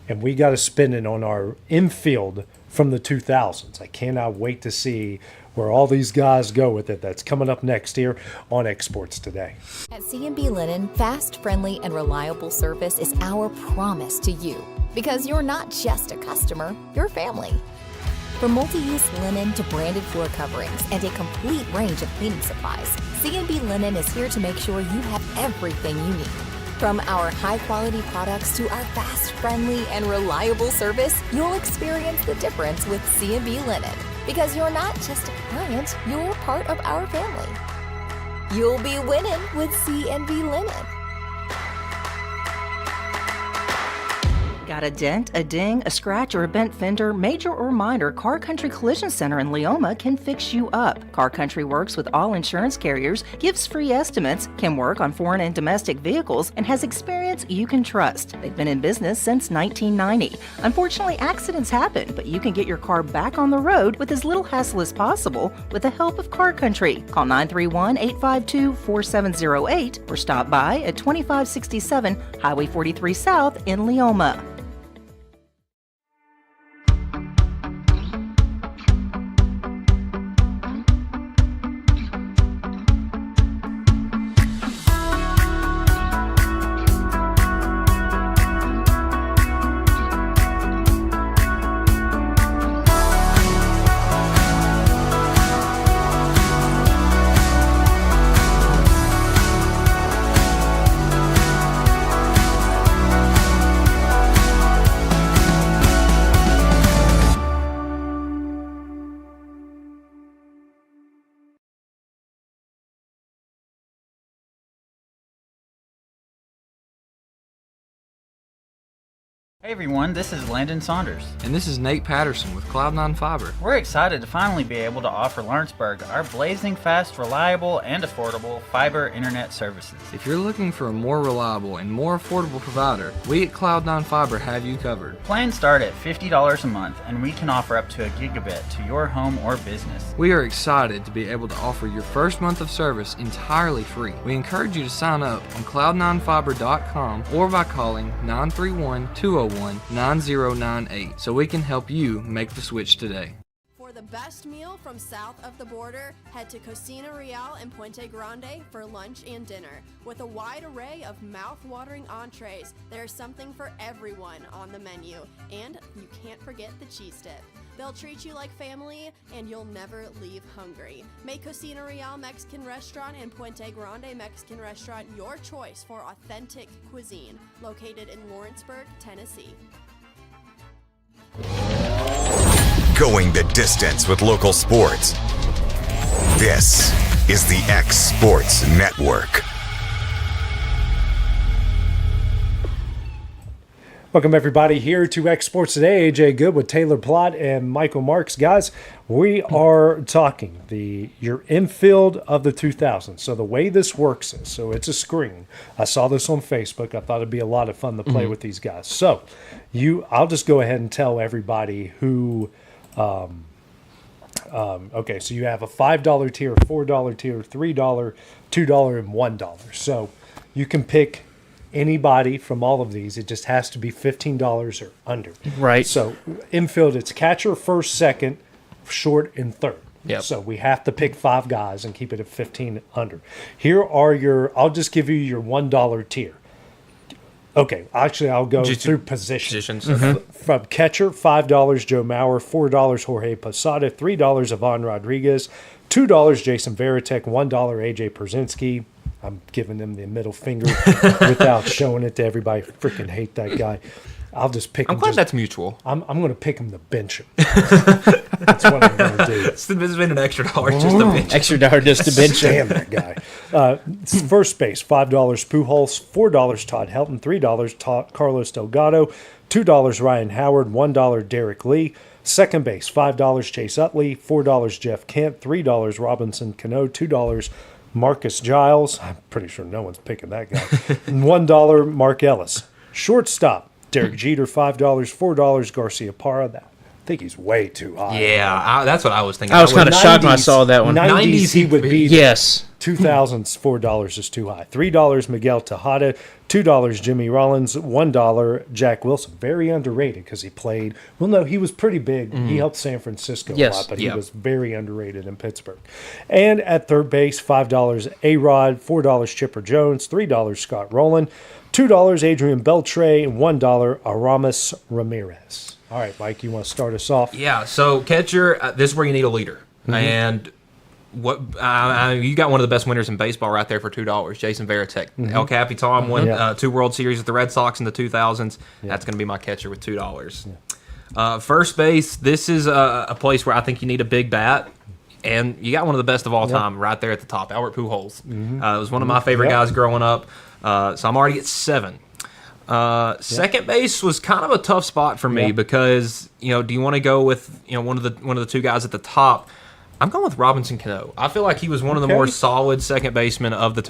and we got to spend it on our infield from the 2000s. I cannot wait to see where all these guys go with it. That's coming up next here on Exports Today. At C&B Linen, fast, friendly, and reliable service is our promise to you because you're not just a customer, you're family. From multi-use linen to branded floor coverings and a complete range of cleaning supplies, C&B Linen is here to make sure you have everything you need. From our high-quality products to our fast, friendly, and reliable service, you'll experience the difference with C&B Linen. Because you're not just a client, you're part of our family. You'll be winning with C&B Linen. Got a dent, a ding, a scratch, or a bent fender? Major or minor, Car Country Collision Center in Leoma can fix you up. Car Country works with all insurance carriers, gives free estimates, can work on foreign and domestic vehicles, and has experience you can trust. They've been in business since 1990. Unfortunately, accidents happen, but you can get your car back on the road with as little hassle as possible with the help of Car Country. Call 931-852-4708 or stop by at 2567 Highway 43 South in Leoma. Hey everyone, this is Landon Saunders. And this is Nate Patterson with Cloud9 Fiber. We're excited to finally be able to offer Lawrenceburg our blazing fast, reliable, and affordable fiber internet services. If you're looking for a more reliable and more affordable provider, we at Cloud9 Fiber have you covered. Plans start at $50 a month, and we can offer up to a gigabit to your home or business. We are excited to be able to offer your first month of service entirely free. We encourage you to sign up on cloud9fiber.com or by calling 931-201-9098 so we can help you make the switch today. For the best meal from south of the border, head to Cocina Real in Puente Grande for lunch and dinner. With a wide array of mouth-watering entrees, there's something for everyone on the menu. And you can't forget the cheese dip. They'll treat you like family, and you'll never leave hungry. Make Cocina Real Mexican Restaurant and Puente Grande Mexican Restaurant your choice for authentic cuisine, located in Lawrenceburg, Tennessee. Going the distance with local sports. This is the X Sports Network. Welcome everybody here to X Sports Today. AJ Good with Taylor Plott and Michael Marks. Guys, we are talking your infield of the 2000s. So the way this works is, so it's a screen. I saw this on Facebook. I thought it'd be a lot of fun to play with these guys. So I'll just go ahead and tell everybody who. Okay, so you have a $5 tier, $4 tier, $3, $2, and $1. So you can pick anybody from all of these. It just has to be $15 or under. Right. So infield, it's catcher, first, second, short, and third. Yep. So we have to pick 5 guys and keep it at 15 under. Here are I'll just give you your $1 tier. Okay, actually, I'll go through positions. From catcher, $5, Joe Mauer, $4, Jorge Posada, $3, Ivan Rodriguez, $2, Jason Varitek, $1, AJ Pierzynski. I'm giving him the middle finger without showing it to everybody. Freaking hate that guy. I'll just pick him. I'm glad that's mutual. I'm going to pick him to bench him. That's what I'm going to do. It's been an extra dollar just to bench. Extra dollar just to bench him. Damn that guy. First base, $5 Pujols, $4 Todd Helton, $3 Carlos Delgado, $2 Ryan Howard, $1 Derek Lee. Second base, $5 Chase Utley, $4 Jeff Kent, $3 Robinson Cano, $2 Marcus Giles. I'm pretty sure no one's picking that guy. And $1 Mark Ellis. Shortstop, Derek Jeter, $5, $4 Garcia Parra. I think he's way too high. Yeah, that's what I was thinking. I was kind of shocked when I saw that one. 90s he would be. Yes. 2000s, $4 is too high. $3 Miguel Tejada, $2 Jimmy Rollins, $1 Jack Wilson. Very underrated because he played. Well, no, he was pretty big. He helped San Francisco a lot, but he was very underrated in Pittsburgh. And at third base, $5 A-Rod, $4 Chipper Jones, $3 Scott Rowland, $2 Adrian Beltre, and $1 Aramis Ramirez. All right, Mike, you want to start us off? Yeah, so catcher, this is where you need a leader. And You got one of the best winners in baseball right there for $2. Jason Varitek, El Capitan won 2 World Series with the Red Sox in the 2000s. That's going to be my catcher with $2. First base. This is a place where I think you need a big bat, and you got one of the best of all time right there at the top, Albert Pujols. It was one of my favorite guys growing up. So I'm already at 7. Second base was kind of a tough spot for me because do you want to go with one of the 2 guys at the top? I'm going with Robinson Cano. I feel like he was one of the more solid second basemen of the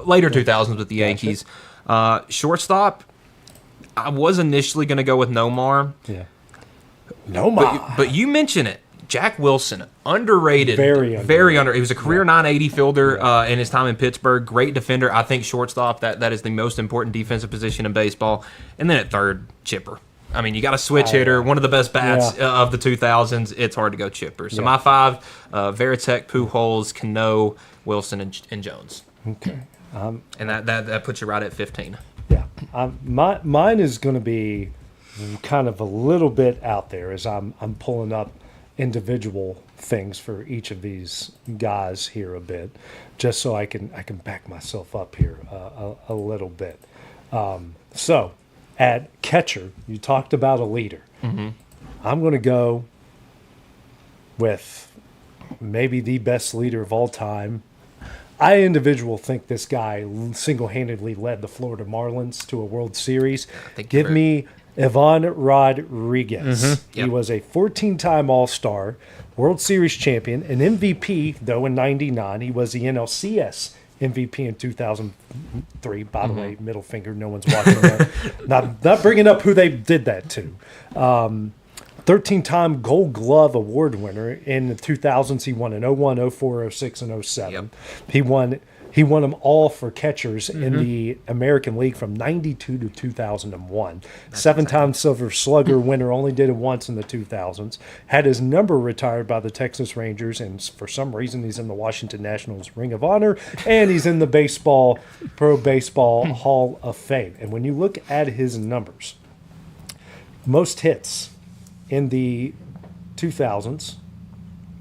later 2000s with the Yankees. Shortstop, I was initially going to go with Nomar. Yeah. Nomar. But you mention it. Jack Wilson, underrated. Very under. He was a career 980 fielder in his time in Pittsburgh. Great defender. I think shortstop, that is the most important defensive position in baseball. And then at third, Chipper. I mean, you got a switch hitter, one of the best bats of the 2000s. It's hard to go Chipper. So my 5, Varitek, Pujols, Cano, Wilson, and Jones. Okay. And that puts you right at 15. Yeah. Mine is going to be kind of a little bit out there as I'm pulling up individual things for each of these guys here a bit, just so I can back myself up here a little bit. So at catcher, you talked about a leader. I'm going to go with maybe the best leader of all time. I think this guy single-handedly led the Florida Marlins to a World Series. Give me Ivan Rodriguez. He was a 14-time All-Star, World Series champion, an MVP, though, in 99. He was the NLCS MVP in 2003. By the way, middle finger, no one's watching that. Not bringing up who they did that to. 13-time Gold Glove Award winner. In the 2000s, he won in 01, 04, 06, and 07. He won them all for catchers in the American League from 92 to 2001. 7-time Silver Slugger winner, only did it once in the 2000s. Had his number retired by the Texas Rangers, and for some reason he's in the Washington Nationals Ring of Honor, and he's in the Pro Baseball Hall of Fame. And when you look at his numbers, most hits in the 2000s.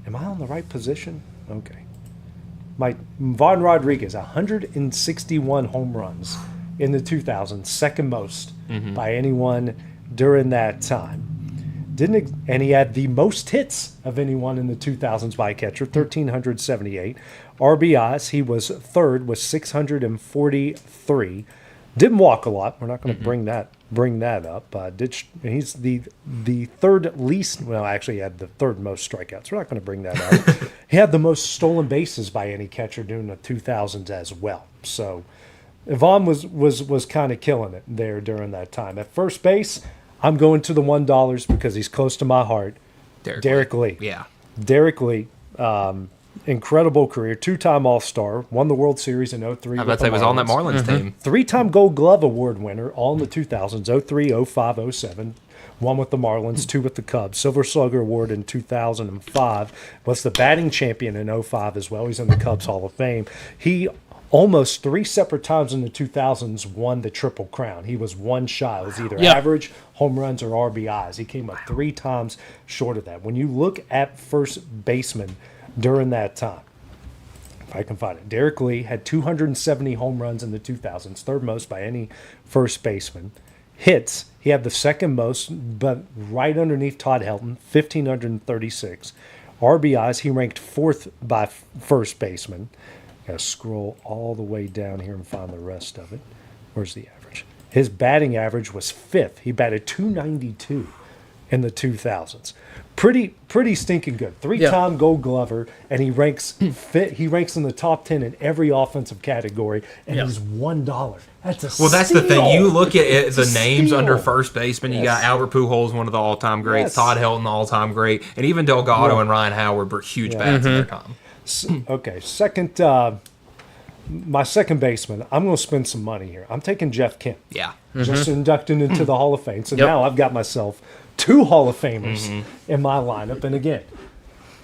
Am I on the right position? Okay. Von Rodriguez, 161 home runs in the 2000s, second most by anyone during that time. And he had the most hits of anyone in the 2000s by a catcher, 1,378. RBIs, he was third with 643. Didn't walk a lot. We're not going to bring that up. He's the third least. Well, actually, he had the third most strikeouts. We're not going to bring that up. He had the most stolen bases by any catcher during the 2000s as well. So, Ivan was kind of killing it there during that time. At first base, I'm going to the $1 because he's close to my heart. Derek Lee. Yeah. Derek Lee. Incredible career, 2-time All-Star, won the World Series in 03. I bet they was on that Marlins team. 3-time Gold Glove Award winner, all in the 2000s, 03, 05, 07. One with the Marlins, 2 with the Cubs. Silver Slugger Award in 2005. Was the batting champion in 05 as well. He's in the Cubs Hall of Fame. He almost 3 separate times in the 2000s won the Triple Crown. He was one shy. It was either average, home runs, or RBIs. He came up 3 times short of that. When you look at first baseman during that time, if I can find it, Derek Lee had 270 home runs in the 2000s, third most by any first baseman. Hits, he had the second most, but right underneath Todd Helton, 1,536. RBIs, he ranked 4th by first baseman. Got to scroll all the way down here and find the rest of it. Where's the average? His batting average was 5th. He batted .292 in the 2000s. Pretty stinking good. 3-time Gold Glover, and he ranks in the top 10 in every offensive category, and he's $1. That's a Well, that's steal. the thing. You look at it, the names under first baseman. You got Albert Pujols, one of the all-time greats. Todd Helton, all-time great, and even Delgado and Ryan Howard were huge bats in their time. Okay, my second baseman, I'm going to spend some money here. I'm taking Jeff Kent. Yeah. Just inducted into the Hall of Fame. So now I've got myself 2 Hall of Famers in my lineup. And again,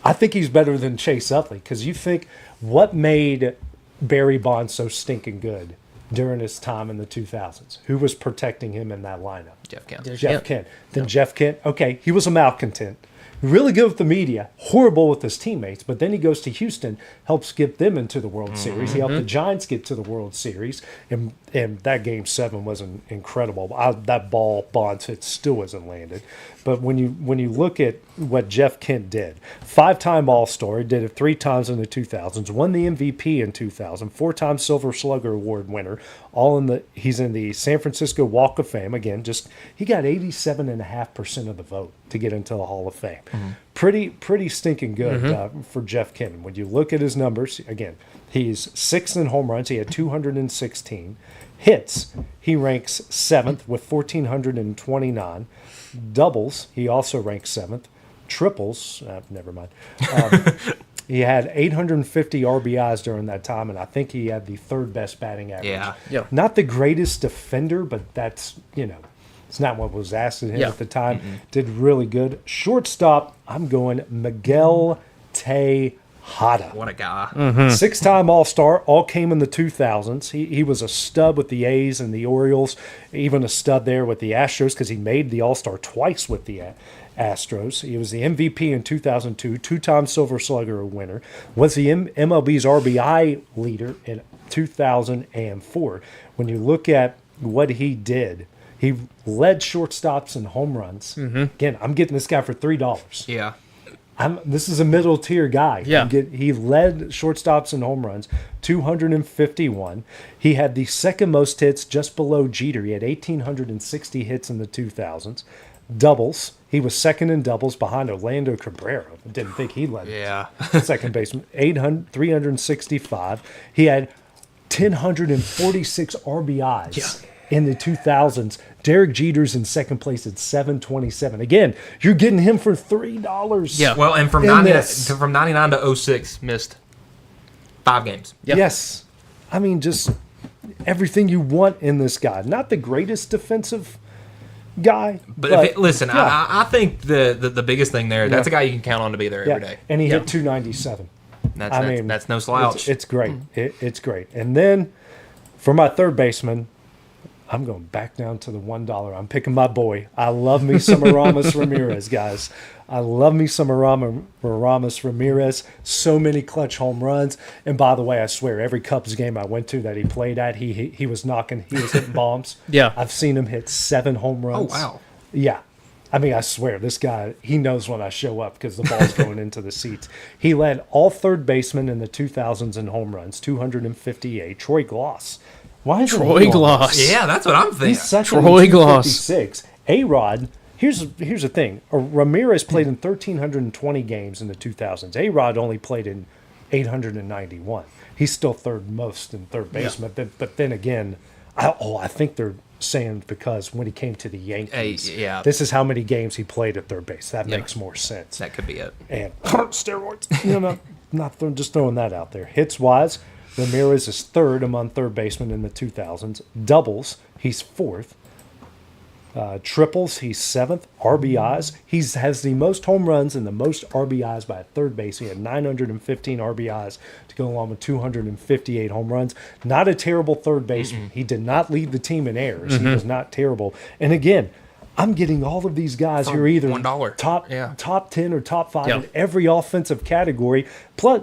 I think he's better than Chase Utley, because you think, what made Barry Bonds so stinking good during his time in the 2000s? Who was protecting him in that lineup? Jeff Kent. Jeff Kent. Then Jeff Kent, okay, he was a malcontent. He really good with the media, horrible with his teammates, but then he goes to Houston, helps get them into the World Series. He helped the Giants get to the World Series, and that Game 7 was incredible. That ball Bonds hit still wasn't landed. But when you look at what Jeff Kent did, 5-time All-Star, did it 3 times in the 2000s, won the MVP in 2000, 4-time Silver Slugger Award winner, he's in the San Francisco Walk of Fame. Again, he got 87.5% of the vote to get into the Hall of Fame. Pretty stinking good for Jeff Kent. When you look at his numbers, again, he's 6th in home runs. He had 216 hits. He ranks 7th with 1,429. Doubles, he also ranks 7th. Triples, never mind. He had 850 RBIs during that time, and I think he had the 3rd best batting average. Yeah. Not the greatest defender, but that's, it's not what was asked of him at the time. Did really good. Shortstop, I'm going Miguel Tejada. What a guy. 6-time All-Star, all came in the 2000s. He was a stud with the A's and the Orioles, even a stud there with the Astros because he made the All-Star twice with the Astros. He was the MVP in 2002, 2-time Silver Slugger winner, was the MLB's RBI leader in 2004. When you look at what he did, he led shortstops in home runs. Again, I'm getting this guy for $3. Yeah. This is a middle tier guy. Yeah. He led shortstops in home runs, 251. He had the 2nd most hits, just below Jeter. He had 1,860 hits in the 2000s. Doubles, he was 2nd in doubles behind Orlando Cabrera. I didn't think he led second baseman. 365. He had 1,046 RBIs in the 2000s. Derek Jeter's in 2nd place at 727. Again, you're getting him for $3. Yeah. Well, and from 99 to 06, missed 5 games. Yep. Yes. I mean, just everything you want in this guy. Not the greatest defensive guy. But listen, yeah. I think the biggest thing there, that's a guy you can count on to be there every day. And he hit 297. That's no slouch. It's great. It's great. And then for my 3rd baseman, I'm going back down to the $1. I'm picking my boy. I love me some Aramis Ramirez, guys. I love me some Aramis Ramirez. So many clutch home runs. And by the way, I swear, every Cubs game I went to that he played at, he was hitting bombs. Yeah. I've seen him hit 7 home runs. Oh, wow. Yeah. I mean, I swear, this guy, he knows when I show up because the ball's going into the seats. He led all 3rd basemen in the 2000s in home runs, 258. Troy Gloss. Why is Troy Gloss? Yeah, that's what I'm thinking. He's second Troy in Gloss. 256. A-Rod, here's the thing. Ramirez played in 1,320 games in the 2000s. A-Rod only played in 891. He's still 3rd most in 3rd baseman. But then again, I think they're saying because when he came to the Yankees, this is how many games he played at 3rd base. That makes more sense. That could be it. And steroids. Just throwing that out there. Hits-wise, Ramirez is 3rd among 3rd basemen in the 2000s. Doubles, he's 4th. Triples, he's 7th. RBIs, he has the most home runs and the most RBIs by a 3rd base. He had 915 RBIs to go along with 258 home runs. Not a terrible 3rd baseman. He did not lead the team in errors. He was not terrible. And again, I'm getting all of these guys who are either $1. top 10 or top 5 in every offensive category. Plus,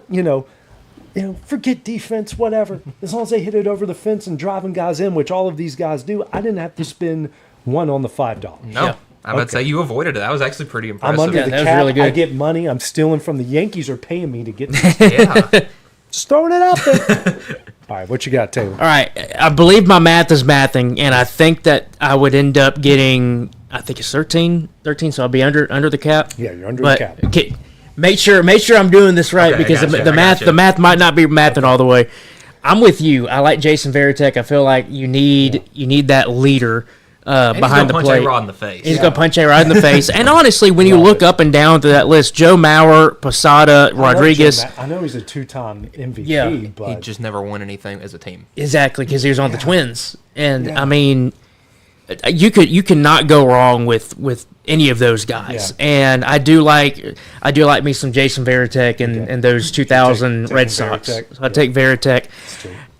forget defense, whatever. As long as they hit it over the fence and driving guys in, which all of these guys do, I didn't have to spend $1 on the $5. No. Yeah. I'm about to say you avoided it. That was actually pretty impressive. I'm under the that was cap. really good. I get money. I'm stealing from the Yankees are paying me to get this. Just throwing it out there. All right, what you got, Taylor? All right, I believe my math is mathing, and I think that I would end up getting, I think it's 13, so I'll be under the cap. Yeah, you're under the cap. Okay, make sure I'm doing this right because the math might not be mathing all the way. I'm with you. I like Jason Varitek. I feel like you need that leader behind the plate. He's going to punch A-Rod in the face. He's going to punch A-Rod in the face. And honestly, when you look up and down to that list, Joe Mauer, Posada, Rodriguez. I know he's a 2-time MVP, but he just never won anything as a team. Exactly, because he was on the Twins. And, I mean, you cannot go wrong with any of those guys. Yeah. And I do like me some Jason Varitek and those 2000 Red Sox. So I take Varitek.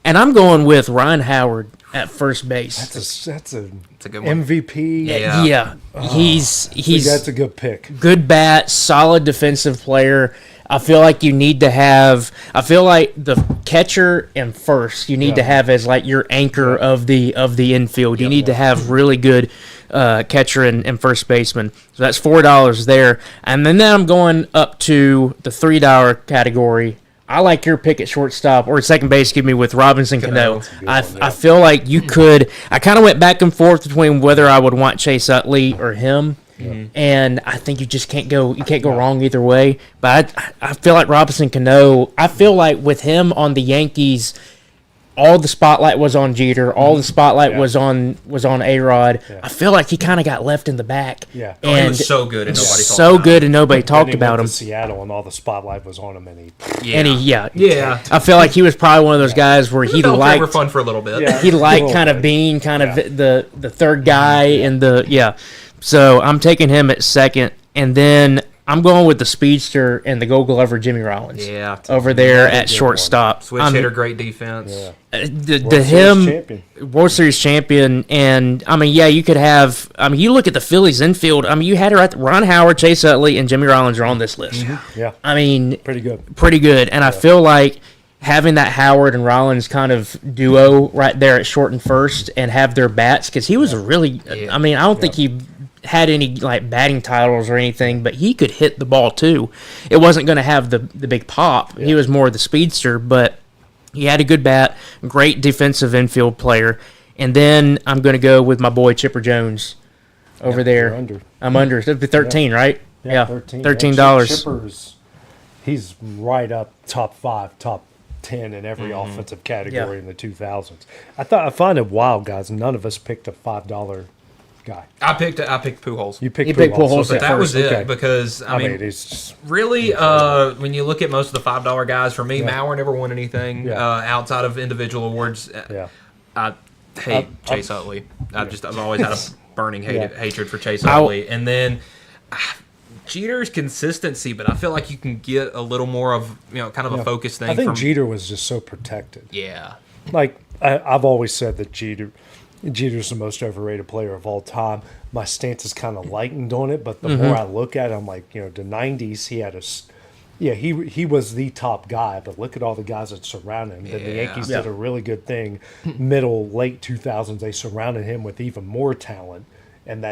And I'm going with Ryan Howard at first base. That's a It's a good one. MVP. Yeah. He's That's a good pick. good bat, solid defensive player. I feel like you need to have. I feel like the catcher and first you need to have as like your anchor of the infield. You need to have really good catcher and first baseman. So that's $4 there, and then I'm going up to the $3 category. I like your pick at shortstop or second base. Give me with Robinson Cano. I feel like you could. I kind of went back and forth between whether I would want Chase Utley or him. And I think you just can't go. You can't go wrong either way. But I feel like Robinson Cano. I feel like with him on the Yankees, all the spotlight was on Jeter. All the spotlight was on A-Rod. I feel like he kind of got left in the back. Yeah. And he was so good and nobody talked about him. Seattle and all the spotlight was on him, and Yeah. I feel like he was probably one of those guys where he Felt liked for fun for a little bit. Yeah. he liked kind of being kind of the third guy in the So I'm taking him at second, and then I'm going with the speedster and the Gold Glover Jimmy Rollins. Yeah. Over there at shortstop. Switch hitter, great defense. World Series champion, and I mean, you could have. I mean, you look at the Phillies infield. I mean, you had Ron Howard, Chase Utley, and Jimmy Rollins are on this list. Yeah. I mean, Pretty good. And I feel like having that Howard and Rollins kind of duo right there at short and first, and have their bats because he was a really. I mean, I don't think he had any like batting titles or anything, but he could hit the ball too. It wasn't going to have the big pop. He was more the speedster, but he had a good bat, great defensive infield player. And then I'm going to go with my boy Chipper Jones over there. You're under. I'm under. It'd be 13, right? Yeah, $13. Chipper's, he's right up top 5, top 10 in every offensive category in the 2000s. I find it wild, guys. None of us picked a $5 guy. I picked Pujols. You picked Pujols. But that was it Okay. because I mean it's just, really, when you look at most of the $5 guys, for me, Mauer never won anything outside of individual awards. I hate Chase Utley. I've always had a burning hatred for Chase Utley. And then Jeter's consistency, but I feel like you can get a little more of kind of a focus thing. I think Jeter was just so protected. Yeah. Like I've always said that Jeter's the most overrated player of all time. My stance is kind of lightened on it, but the more I look at it, I'm like, the 90s, he had he was the top guy, but look at all the guys that surrounded him. Then the Yankees did a really good thing. Late 2000s, they surrounded him with even more talent, and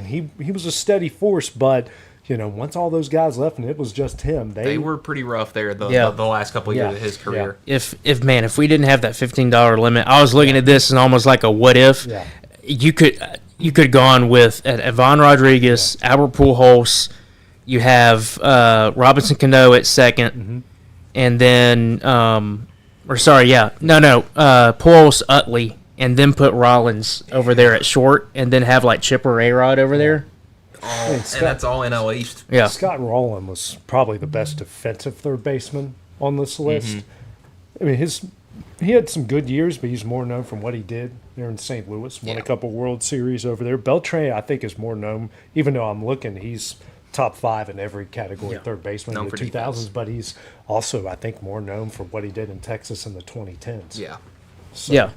he was a steady force, but once all those guys left and it was just him, they were pretty rough there the last couple of years of his career. If we didn't have that $15 limit, I was looking at this and almost like a what if. Yeah. You could have gone with Ivan Rodriguez, Albert Pujols. You have Robinson Cano at second, and then Pujols, Utley, and then put Rollins over there at short, and then have like Chipper or A-Rod over there. And that's all NL East. Yeah. Scott Rowland was probably the best defensive third baseman on this list. I mean, he had some good years, but he's more known from what he did there in St. Louis. Won a couple World Series over there. Beltran, I think, is more known, even though I'm looking, he's top 5 in every category third baseman in the 2000s, defense. But he's also, I think, more known for what he did in Texas in the 2010s. Yeah. So,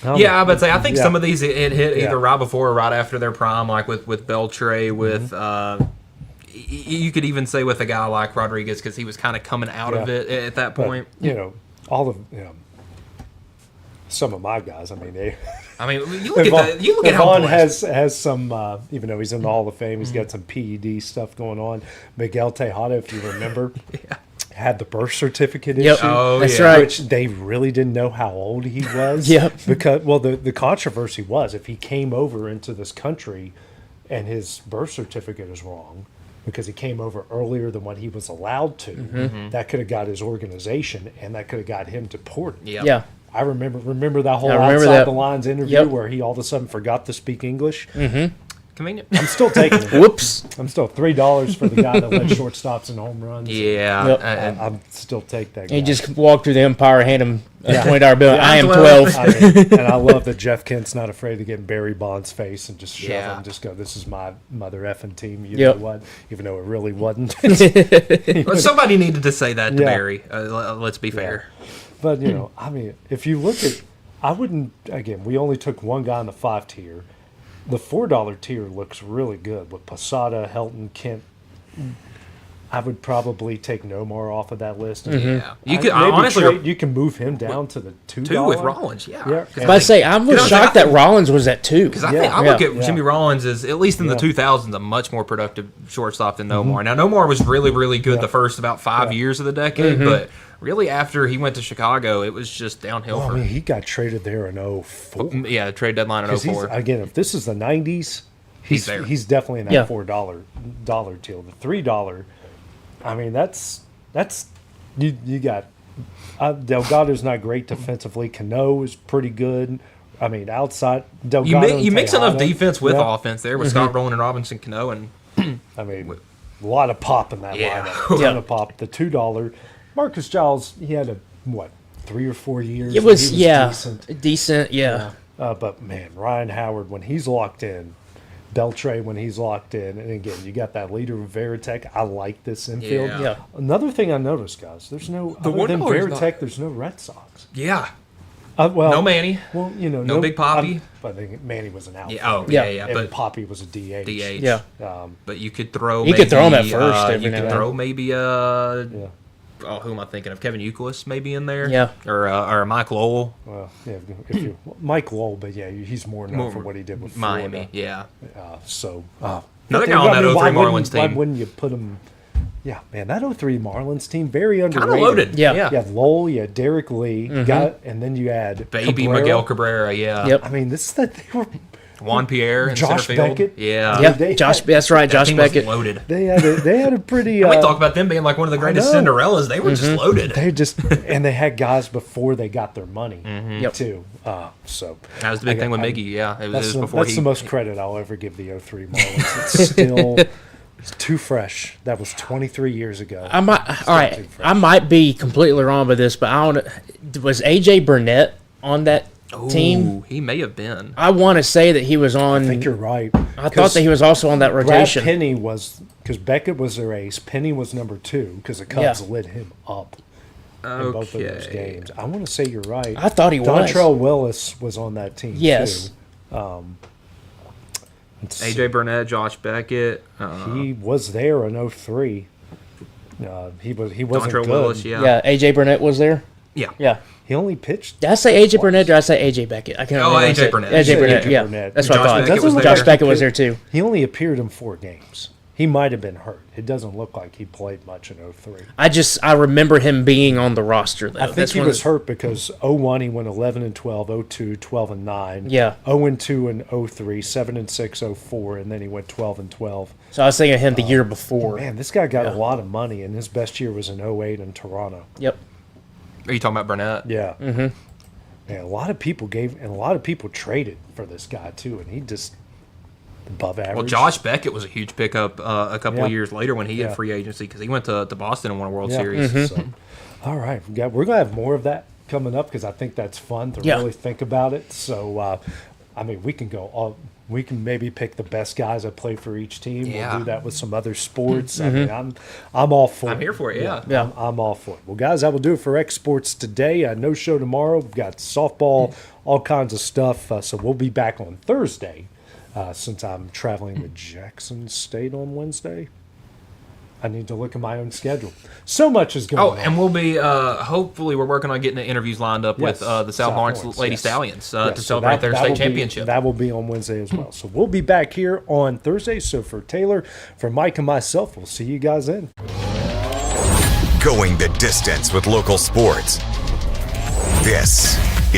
I would say I think some of these it hit either right before or right after their prime, like with Beltre, with you could even say with a guy like Rodriguez because he was kind of coming out of it at that point. But, all of some of my guys. I mean, you look at how Vaughn has some. Even though he's in the Hall of Fame, he's got some PED stuff going on. Miguel Tejada, if you remember. Had the birth certificate issue. That's right. Which they really didn't know how old he was. Because the controversy was if he came over into this country and his birth certificate is wrong because he came over earlier than what he was allowed to, that could have got his organization and that could have got him deported. I remember that whole outside the lines interview where he all of a sudden forgot to speak English. Convenient. I'm still taking it. Whoops. I'm still $3 for the guy that led shortstops and home runs. I'm still take that guy. He just walked through the umpire, hand him a $20 bill. I am 12. And I love that Jeff Kent's not afraid to get in Barry Bonds' face and just shove him and just go, this is my mother effing team. You know what? Even though it really wasn't. But somebody needed to say that to Barry. Let's be fair. But, I mean, if you look at I wouldn't. Again, we only took one guy in the 5 tier. The $4 tier looks really good with Posada, Helton, Kent. I would probably take Nomar off of that list. Yeah, you could Maybe honestly you can move him down to the $2 two with Rollins. Yeah, Yeah. 'Cause But I say I was shocked that Rollins was at 2. Because I Yeah. think I look Yeah. at Jimmy Rollins as, at least in the 2000s, a much more productive shortstop than Nomar. Now, Nomar was really, really good the first about 5 years of the decade, but really after he went to Chicago, it was just downhill Well, for I mean, him. he got traded there in 04. Yeah, trade deadline in 'Cause he's, 04. again, if this is the 90s, He's there. He's definitely in that Yeah. $4 deal. The $3, I mean, that's you got. Delgado's not great defensively. Cano is pretty good. I mean, outside Delgado. You mix enough Tejada, defense with yeah. offense there with Scott Rowland and Robinson Cano, and I mean, a lot of pop in that Yeah. lineup. A ton of pop. The $2, Marcus Giles, he had 3 or 4 years. It where was, he decent, yeah. But man, Ryan Howard when he's locked in, Beltre when he's locked in, and again you got that leader of Veritek. I like this infield. Yeah. Yeah. Another thing I noticed, guys, there's no The other than $1 is Veritek. not- There's no Red Sox. yeah, Well, no Manny. Well, No Big Poppy. I think Manny was an outfielder. Yeah, oh Yeah. yeah, and but Poppy was a DH. DH. Yeah. But you could throw. You could throw him at maybe, first every You now could and throw then. maybe Yeah. who am I thinking of? Kevin Youkilis maybe in there. Yeah. Or Mike Lowell. Well, yeah. If you Mike Lowell, but yeah, he's more known for what he did with Miami. Florida. Yeah. Another Another guy on that 03 Marlins Why team. wouldn't you put him? Yeah, man, that 03 Marlins team very underrated. Kind of loaded. Yeah. You had Lowell, you had Derek Lee, and then you had Baby Cabrera. Miguel Cabrera. Yeah. Yep. I mean, this is that they were. Juan Pierre in Josh center field. Beckett. Yeah. Yeah, they Josh. had- That's right, That Josh team was Beckett. loaded. They had a pretty. We talk about them being like one of the greatest know. Cinderellas. They were just loaded. They just and they had guys before they got their money Yep. too. So That was the big thing with Miggy. Yeah, it was before that's he. the most credit I'll ever give the 03 Marlins. It's still it's too fresh. That was 23 years ago. I might. All right, too fresh. I might be completely wrong with this, but I don't. Was AJ Burnett on that team? Ooh, he may have been. I want to say that he was on. I think you're right. I thought that he was also on that Brad rotation. Penny was because Beckett was their ace. Penny was number 2 because the Cubs lit him up in both of those Okay. games. I want to say you're right. I thought he was. Dontrell Willis was on that team. Yes. too. AJ Burnett, Josh Beckett, He was there in 03. He wasn't Dontrell good. Willis. Yeah. Yeah, AJ Burnett was there. Yeah. Yeah. He only pitched. Did I say AJ Burnett or did I say AJ Beckett? I can't Oh, remember. AJ Burnett. AJ Burnett, AJ yeah. Burnett. That's what Josh I thought. Beckett was Doesn't look there. Josh Beckett was there too. He only appeared in 4 games. He might have been hurt. It doesn't look like he played much in 03. I remember him being on the roster though. I think That's he one of was the- hurt because 01 he went 11-12, 02 12-9. Yeah. 0-2 in 03, 7-6 04, and then he went 12-12. So I was thinking of him the year before. Man, this guy got a lot of money, and his best year was in 08 in Toronto. Yep. Are you talking about Burnett? Yeah. Mm-hmm. Man, a lot of people traded for this guy too, and he just above average. Well, Josh Beckett was a huge pickup a couple Yeah. of years later when he Yeah. had free agency because he went to Boston and won a World Yeah. Series. So, all right, we're gonna have more of that coming up because I think that's fun to Yeah. really think about it. So, I mean, we can maybe pick the best guys that play for each team. Yeah. We'll do that with some other sports. I mean, I'm all for it. I'm here for it, yeah. Yeah. I'm all for it. Well, guys, that will do it for X Sports today. No show tomorrow. We've got softball, all kinds of stuff. So we'll be back on Thursday since I'm traveling to Jackson State on Wednesday. I need to look at my own schedule. So much is going Oh, on. and we'll be hopefully we're working on getting the interviews lined up with Yes, the South Lawrence Horns, Lady yes. Stallions Yes, to so celebrate their that state will be- championship. That will be on Wednesday as well. So we'll be back here on Thursday. So for Taylor, for Mike, and myself, we'll see you guys then. Going the distance with local sports. This